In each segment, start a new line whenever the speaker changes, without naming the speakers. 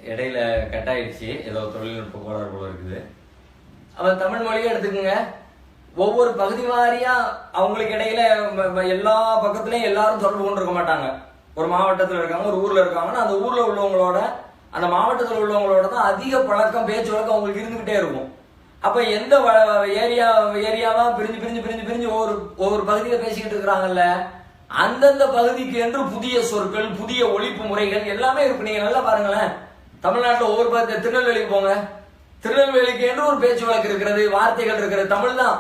இடையில கட் ஆயிடுச்சு, ஏதோ தொழில்நுட்ப கோளாறு போல இருக்குது. அவன் தமிழ் மொழியை எடுத்துக்கோங்க, ஒவ்வொரு பகுதி வாரியா அவங்களுக்கு இடையில எல்லா பக்கத்துலயும் எல்லாரும் தொடர்பு கொண்டு இருக்க மாட்டாங்க. ஒரு மாவட்டத்தில் இருக்காங்க, ஒரு ஊர்ல இருக்காங்கன்னா அந்த ஊர்ல உள்ளவங்களோட அந்த மாவட்டத்தில் உள்ளவங்களோட தான் அதிக பழக்கம், பேச்சு வழக்கம் அவங்களுக்கு இருந்துகிட்டே இருக்கும். அப்ப எந்த ஏரியாவா பிரிஞ்சு பிரிஞ்சு பிரிஞ்சு பிரிஞ்சு ஒவ்வொரு பகுதியில பேசிக்கிட்டு இருக்கிறாங்கல்ல, அந்தந்த பகுதிக்கு என்று புதிய சொற்கள், புதிய ஒழிப்பு முறைகள் எல்லாமே இருக்கு. நீங்க நல்லா பாருங்களேன், தமிழ்நாட்டில் ஒவ்வொரு பகுதி, திருநெல்வேலிக்கு போங்க, திருநெல்வேலிக்கு என்று ஒரு பேச்சு வழக்கு இருக்கிறது, வார்த்தைகள் இருக்கிறது. தமிழ் தான்,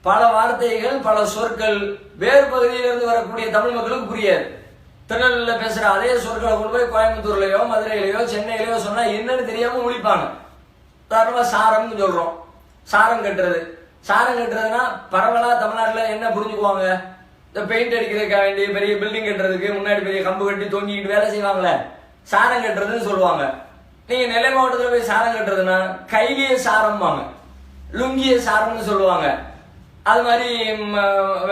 பல வார்த்தைகள் பல சொற்கள் வேறு பகுதியிலிருந்து வரக்கூடிய தமிழ் மக்களுக்கு புரியாது. திருநெல்வேலியில பேசுற அதே சொற்களை கொண்டு போய் கோயம்புத்தூர்லயோ மதுரையிலயோ சென்னையிலயோ சொன்னா என்னன்னு தெரியாம முழிப்பாங்க. உதாரணமா சாரம்னு சொல்றோம், சாரம் கட்டுறது. சாரம் கட்டுறதுன்னா பரவலா தமிழ்நாட்டில் என்ன புரிஞ்சுக்குவாங்க? இந்த பெயிண்ட் அடிக்கிறதுக்காக வேண்டிய பெரிய பில்டிங் கட்டுறதுக்கு முன்னாடி பெரிய கம்பு கட்டி தொங்கிக்கிட்டு வேலை செய்வாங்களே, சாரம் கட்டுறதுன்னு சொல்லுவாங்க. நீங்க நெல்லை மாவட்டத்தில் போய் சாரம் கட்டுறதுன்னா கைலிய சாரம்பாங்க, லுங்கிய சாரம்னு சொல்லுவாங்க. அது மாதிரி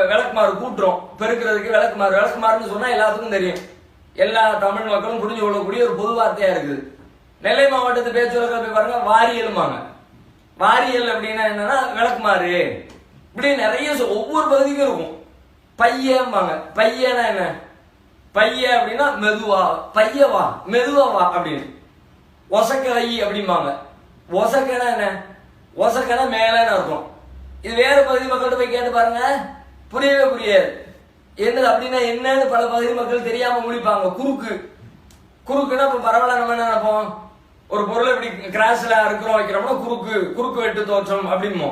விளக்குமாறு கூட்டுறோம் பெருக்கிறதுக்கு விளக்குமாறுன்னு சொன்னா எல்லாத்துக்கும் தெரியும், எல்லா தமிழ் மக்களும் புரிஞ்சு கொள்ளக்கூடிய ஒரு பொது வார்த்தையா இருக்குது. நெல்லை மாவட்டத்து பேச்சு வழக்கில் போய் பாருங்க, வாரியலுமாங்க. வாரியல் அப்படின்னா என்னன்னா விளக்குமாறு. இப்படி நிறைய ஒவ்வொரு பகுதிக்கும் இருக்கும். பையம்பாங்க, பையனா என்ன? பைய அப்படின்னா மெதுவா, பையவா மெதுவா அப்படின்னு. ஒசக்க வை அப்படிம்பாங்க. ஒசக்கனா என்ன? ஒசக்கனா மேலன்னு அர்த்தம். இது வேற பகுதி மக்கள்கிட்ட போய் கேட்டு பாருங்க, புரியவே புரியாது. என்னது அப்படின்னா என்னன்னு பல பகுதி மக்கள் தெரியாம முழிப்பாங்க. குறுக்குன்னா இப்ப பரவாயில்ல, நம்ம என்ன நினைப்போம், ஒரு பொருளை இப்படி கிராஸ்ல இருக்கிறோம் வைக்கிறோம்னா குறுக்கு வெட்டு தோற்றம் அப்படிமோ.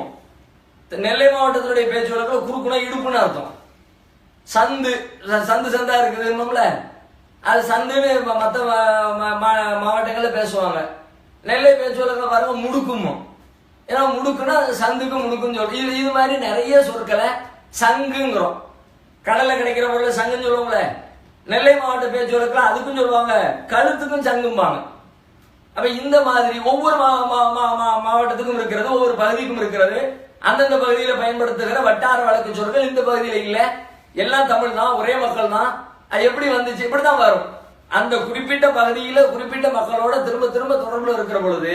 நெல்லை மாவட்டத்தினுடைய பேச்சு வழக்கில் குறுக்குனா இடுப்புன்னு அர்த்தம். சந்தா இருக்குதுல, அது சந்துன்னு மற்ற மாவட்டங்கள்ல பேசுவாங்க. நெல்லை பேச்சு வழக்கில் பாருங்க முடுக்குமோ. ஏன்னா முடுக்குன்னா சந்துக்கு முடுக்குன்னு சொல்றோம். இது மாதிரி நிறைய சொற்களை சங்குங்கிறோம். கடலை கிடைக்கிற பொருள் சங்குன்னு சொல்லுவாங்களே, நெல்லை மாவட்ட பேச்சு வழக்கில் அதுக்கும் சொல்லுவாங்க, கழுத்துக்கும் சங்கும்பாங்க. அப்ப இந்த மாதிரி ஒவ்வொரு மாவட்டத்துக்கும் இருக்கிறது, ஒவ்வொரு பகுதிக்கும் இருக்கிறது. அந்தந்த பகுதியில பயன்படுத்துகிற வட்டார வழக்கு சொற்கள் இந்த பகுதியில இல்ல, எல்லாம் தமிழ் தான், ஒரே மக்கள் தான். அது எப்படி வந்துச்சு? இப்படிதான் வரும். அந்த குறிப்பிட்ட பகுதியில குறிப்பிட்ட மக்களோட திரும்ப திரும்ப தொடர்புல இருக்கிற பொழுது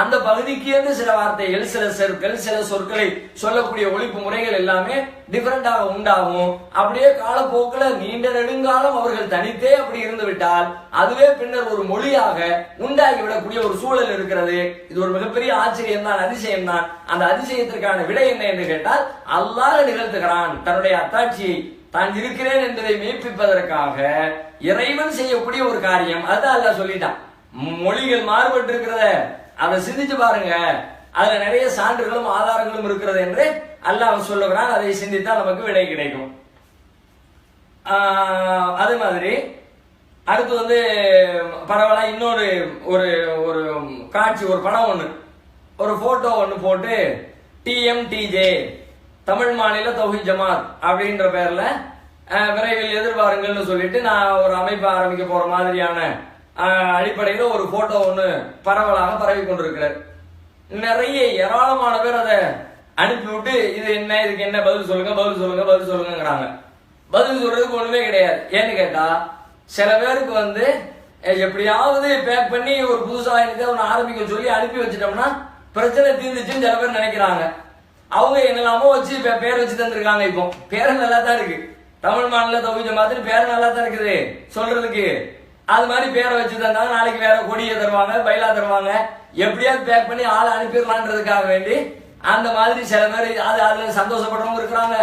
அந்த பகுதிக்கு என்று சில வார்த்தைகள், சில சொற்களை சொல்லக்கூடிய ஒழிப்பு முறைகள் எல்லாமே டிஃபரெண்டாக உண்டாகும். அப்படியே காலப்போக்கில் நீண்ட நெடுங்காலம் அவர்கள் தனித்தே அப்படி இருந்து விட்டால் அதுவே பின்னர் ஒரு மொழியாக உண்டாகிவிடக்கூடிய ஒரு சூழல் இருக்கிறது. இது ஒரு மிகப்பெரிய ஆச்சரியம் தான், அதிசயம் தான். அந்த அதிசயத்திற்கான விடை என்ன என்று கேட்டால், அல்லாஹ் நிகழ்த்துகிறான் தன்னுடைய அத்தாட்சியை, தான் இருக்கிறேன் என்பதை மெய்ப்பிப்பதற்காக இறைவன் செய்யக்கூடிய ஒரு காரியம். அதுதான் அல்லாஹ் சொல்லிட்டான். மொழிகள் மாறுபட்டு இருக்கிறத அதை சிந்திச்சு பாருங்க, அதுல நிறைய சான்றுகளும் ஆதாரங்களும் இருக்கிறது என்று அல்லாஹ் சொல்லுகிறான். அதை சிந்தித்தால் நமக்கு விடை கிடைக்கும். அதே மாதிரி அடுத்து பரவாயில்ல, இன்னொரு ஒரு ஒரு காட்சி, ஒரு படம் ஒண்ணு, ஒரு போட்டோ ஒண்ணு போட்டு TMTJ தமிழ் மாநில தௌஹீத் ஜமாத் அப்படின்ற பேர்ல விரைவில் எதிர்பாருங்கள்னு சொல்லிட்டு நான் ஒரு அமைப்பை ஆரம்பிக்க போற மாதிரியான அடிப்படையில ஒரு போட்டோ ஒண்ணு பரவலாக பரவி கொண்டிருக்கிறார். நிறைய ஏராளமான பேர் அதை அனுப்பிவிட்டு இது என்ன, இதுக்கு என்ன பதில் சொல்லுங்கிறாங்க. பதில் சொல்றதுக்கு ஒண்ணுமே கிடையாது. ஏன்னு கேட்டா, சில பேருக்கு எப்படியாவது பேக் பண்ணி ஒரு புதுசா ஒண்ணு ஆரம்பிக்க சொல்லி அனுப்பி வச்சிட்டோம்னா பிரச்சனை தீர்ந்துச்சுன்னு சில பேர் நினைக்கிறாங்க. அவங்க என்னெல்லாமோ வச்சு பேர் வச்சு தந்திருக்காங்க. இப்போ பேர் நல்லா தான் இருக்கு, தமிழ் மாநில தௌஹீத் ஜமாத் பேர் நல்லா தான் இருக்குது சொல்றதுக்கு. அது மாதிரி பேரை வச்சு தந்தாங்க, நாளைக்கு வேற கொடியை தருவாங்க, பைலா தருவாங்க, எப்படியாவது பேக் பண்ணி ஆளை அனுப்பிடலான்றதுக்காக வேண்டி அந்த மாதிரி சில பேர் அதுல சந்தோஷப்படுறவங்க இருக்கிறாங்க.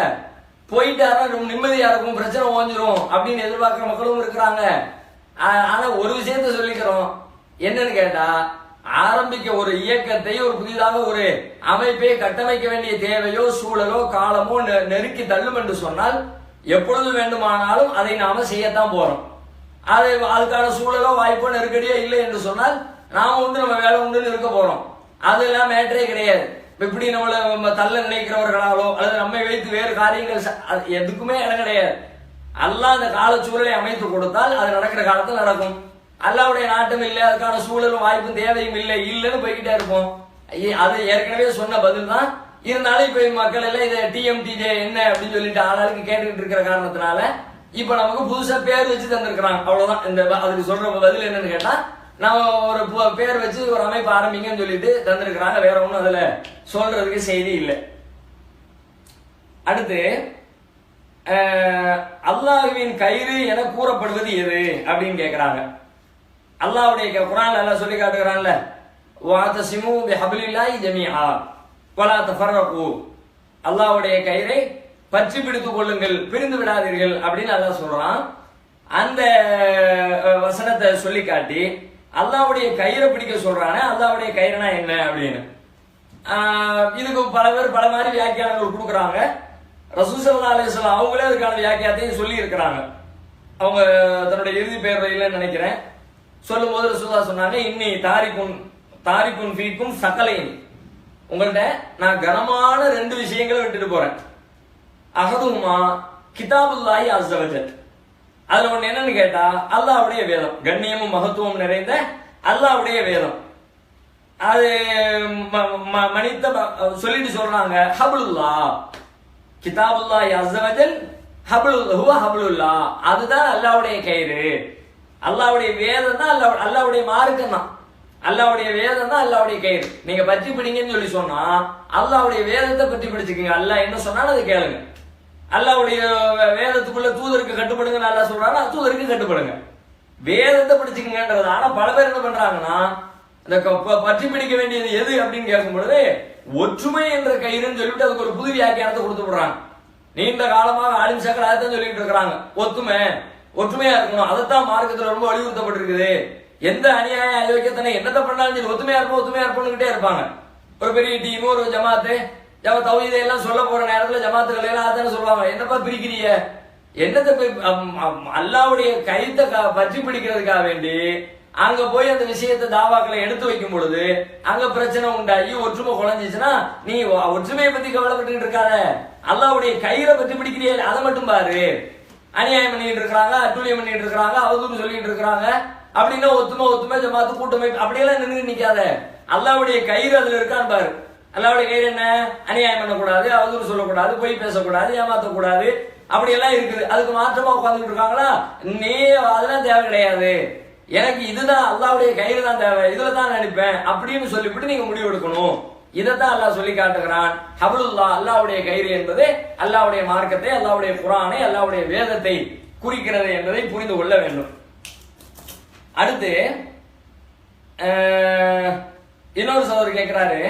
போயிட்டாரா ரொம்ப நிம்மதியா இருக்கும், பிரச்சனை ஓஞ்சிரும் அப்படின்னு எதிர்பார்க்கிற மக்களும் இருக்கிறாங்க. ஆனா ஒரு விஷயத்த சொல்லிக்கிறோம், என்னன்னு கேட்டா, ஆரம்பிக்க ஒரு இயக்கத்தை, ஒரு புதிதாக ஒரு அமைப்பை கட்டமைக்க வேண்டிய தேவையோ சூழலோ காலமோ நெருக்கி தள்ளும் என்று சொன்னால் எப்பொழுது வேண்டுமானாலும் அதை நாம செய்யத்தான் போறோம். அதுக்கான சூழலோ வாய்ப்போ நெருக்கடியோ இல்லை என்று சொன்னால் நாம நம்ம வேலை உண்டுன்னு இருக்க போறோம். அதெல்லாம் மேட்டரே கிடையாது. இப்படி நம்மளை தள்ள நினைக்கிறவர்களாலோ அல்லது நம்மை வைத்து வேறு காரியங்கள் எதுக்குமே இடம் கிடையாது. அல்லாஹ் அந்த கால சூழலை அமைத்து கொடுத்தால் அது நடக்கிற காலத்தில் நடக்கும். அல்லாஹ்வுடைய நாட்டம் இல்லை, அதுக்கான சூழலும் வாய்ப்பும் தேவையும் இல்லைன்னு போய்கிட்டே இருப்போம். அது ஏற்கனவே சொன்ன பதில் தான். இருந்தாலும் இப்ப மக்கள் எல்லாம் இதை TMTJ என்ன அப்படின்னு சொல்லிட்டு ஆளாளுக்கு கேட்டுக்கிட்டு இருக்கிற காரணத்தினால இப்ப நமக்கு புதுசா பேர் வச்சு தந்திருக்கிறாங்க. அவ்வளவுதான். இந்த அதுக்கு சொல்ற பதில் என்னன்னு கேட்டா, நான் ஒரு பேர் வச்சு ஒரு அமைப்பு ஆரம்பிங்கன்னு சொல்லிட்டு தந்திருக்கிறாங்க. வேற ஒன்றும் அதுல சொல்றதுக்கு செய்தி இல்லை. அடுத்து அல்லாஹ்வின் கயிறு என கூறப்படுவது எது அப்படின்னு கேட்கிறாங்க. அல்லாஹ்வுடைய குர்ஆன்ல எல்லாம் சொல்லி காட்டுகிறான்ல, வஅதஸிமு பிஹப்லில்லாஹி ஜமீஆ வலா தஃபர்ரகு, அல்லாஹ்வுடைய கயிறை பற்றி பிடித்துக் கொள்ளுங்கள், பிரிந்து விடாதீர்கள் அப்படின்னு அல்லாஹ் சொல்றான். அந்த வசனத்தை சொல்லி காட்டி அல்லாஹ்வுடைய கயிறை பிடிக்க சொல்றானே, அல்லாஹ்வுடைய கயிறுனா என்ன அப்படின்னு இதுக்கு பல பேர் பல மாதிரி வியாக்கியானங்கள் கொடுக்குறாங்க. ரசூல் ஸல்லல்லாஹு அலைஹி வஸல்லம் அவங்களே அதுக்கான வியாக்கியாத்தையும் சொல்லி இருக்கிறாங்க. அவங்க தன்னுடைய இறுதி பெயர்ல நினைக்கிறேன் சொல்லும் போது ரசூலுல்லாஹ் சொன்னாங்க, இன்னி தாரிக்குன் ஃபீக்கும் சகலைன், உங்கள்ட்ட நான் கனமான 2 விஷயங்களை விட்டுட்டு போறேன். அஹதுமா கிதாபுல்லாஹி அஸ்ஸ வஜல், அதுல ஒண்ணு என்னன்னு கேட்டா அல்லாஹ்வுடைய வேதம், கண்ணியமும் மகத்துவம் நிறைந்த அல்லாஹ்வுடைய வேதம். அது மனித சொல்லிட்டு சொல்றாங்க, ஹப்லுல்லாஹ் கிதாபுல்லாஹி அஸ்ஸ வஜல் ஹப்லுல்லாஹ், அதுதான் அல்லாஹ்வுடைய கயிறு. அல்லாஹ்வுடைய வேதம் தான் அல்லாஹ்வுடைய மார்க்கம் தான், அல்லாஹ்வுடைய வேதம் தான் அல்லாஹ்வுடைய கயிறு. நீங்க பற்றி பிடிங்கன்னு சொல்லி சொன்னா அல்லாஹ்வுடைய வேதத்தை பற்றி பிடிச்சுக்கீங்க. அல்லாஹ் என்ன சொன்னாலும் அதை கேளுங்க. அல்லாஹ்வுடைய வேதத்துக்குள்ள தூதருக்கு கட்டுப்படுங்க அல்லாஹ் சொல்றாங்க, தூதருக்கு கட்டுப்படுங்க, வேதத்தை பிடிச்சுக்கங்கன்றது. ஆனா பல பேர் என்ன பண்றாங்கன்னா, இந்த பற்றி பிடிக்க வேண்டியது எது அப்படின்னு கேட்கும் பொழுது ஒற்றுமை என்ற கயிறுன்னு சொல்லிட்டு அதுக்கு ஒரு புது வியாக்கியானத்தை கொடுத்து விடுறாங்க. நீண்ட காலமாக ஆலிம் சக்கர் அதைத்தான் சொல்லிட்டு இருக்கிறாங்க, ஒற்றுமையா இருக்கணும், அதைத்தான் மார்க்கத்துல ரொம்ப வலியுறுத்தப்பட்டிருக்குது. எந்த அநியாய அயோக்கியத்தனை என்னத்தை பண்ணாலும் சரி ஒத்துமையா இருப்போம்னுகிட்டே இருப்பாங்க. ஒரு பெரிய டீம், ஒரு ஜமாத்து தௌஹீதை எல்லாம் சொல்ல போற நேரத்துல ஜமாத்துக்கள் எல்லாம் அதான சொல்லுவாங்க, என்னப்பா பிரிக்கிறீங்க, என்னத்தை அல்லாஹ்வுடைய கயித்தை பற்றி பிடிக்கிறதுக்காக வேண்டி அங்க போய் அந்த விஷயத்தை தாவாக்களை எடுத்து வைக்கும் பொழுது அங்க பிரச்சனை உண்டாகி ஒற்றுமை குறைஞ்சிச்சுன்னா நீ ஒற்றுமையை பத்தி கவலைப்பட்டு இருக்காத, அல்லாஹ்வுடைய கயிறை பற்றி பிடிக்கிறீ அதை மட்டும் பாரு. அநியாயம் பண்ணிட்டு இருக்கிறாங்க, அட்டூழியம் பண்ணிட்டு இருக்கிறாங்க, அவதூறு சொல்லிட்டு இருக்கிறாங்க அப்படின்னா ஒத்துமை ஜமாத்து கூட்டமை அப்படியெல்லாம் நின்று நிக்காத, அல்லாஹ்வுடைய கயிறு அதுல இருக்கான்னு பாரு. அல்லாஹ்வுடைய கயிறு என்ன, அநியாயம் பண்ணக்கூடாது, அவதூறு சொல்லக்கூடாது, பொய் பேசக்கூடாது, ஏமாத்தக்கூடாது, அப்படி எல்லாம் இருக்குது. அதுக்கு மாற்றமா உட்காந்துட்டு இருக்காங்களா, நீ அதெல்லாம் தேவை கிடையாது, எனக்கு இதுதான் அல்லாஹ்வுடைய கயிறு தான் தேவை, இதுல தான் நினைப்பேன் அப்படின்னு சொல்லிவிட்டு நீங்க முடிவு எடுக்கணும். இதைத்தான் அல்லாஹ் சொல்லி காட்டுகிறான். ஹப்லுல்லாஹ் அல்லாஹ்வுடைய கயிறு என்பது அல்லாஹ்வுடைய மார்க்கத்தை, அல்லாஹ்வுடைய குர்ஆனை, அல்லாஹ்வுடைய வேதத்தை குறிக்கிறது என்பதை புரிந்து கொள்ள வேண்டும். அடுத்து இன்னொரு சகோதரர் கேட்கிறாரு,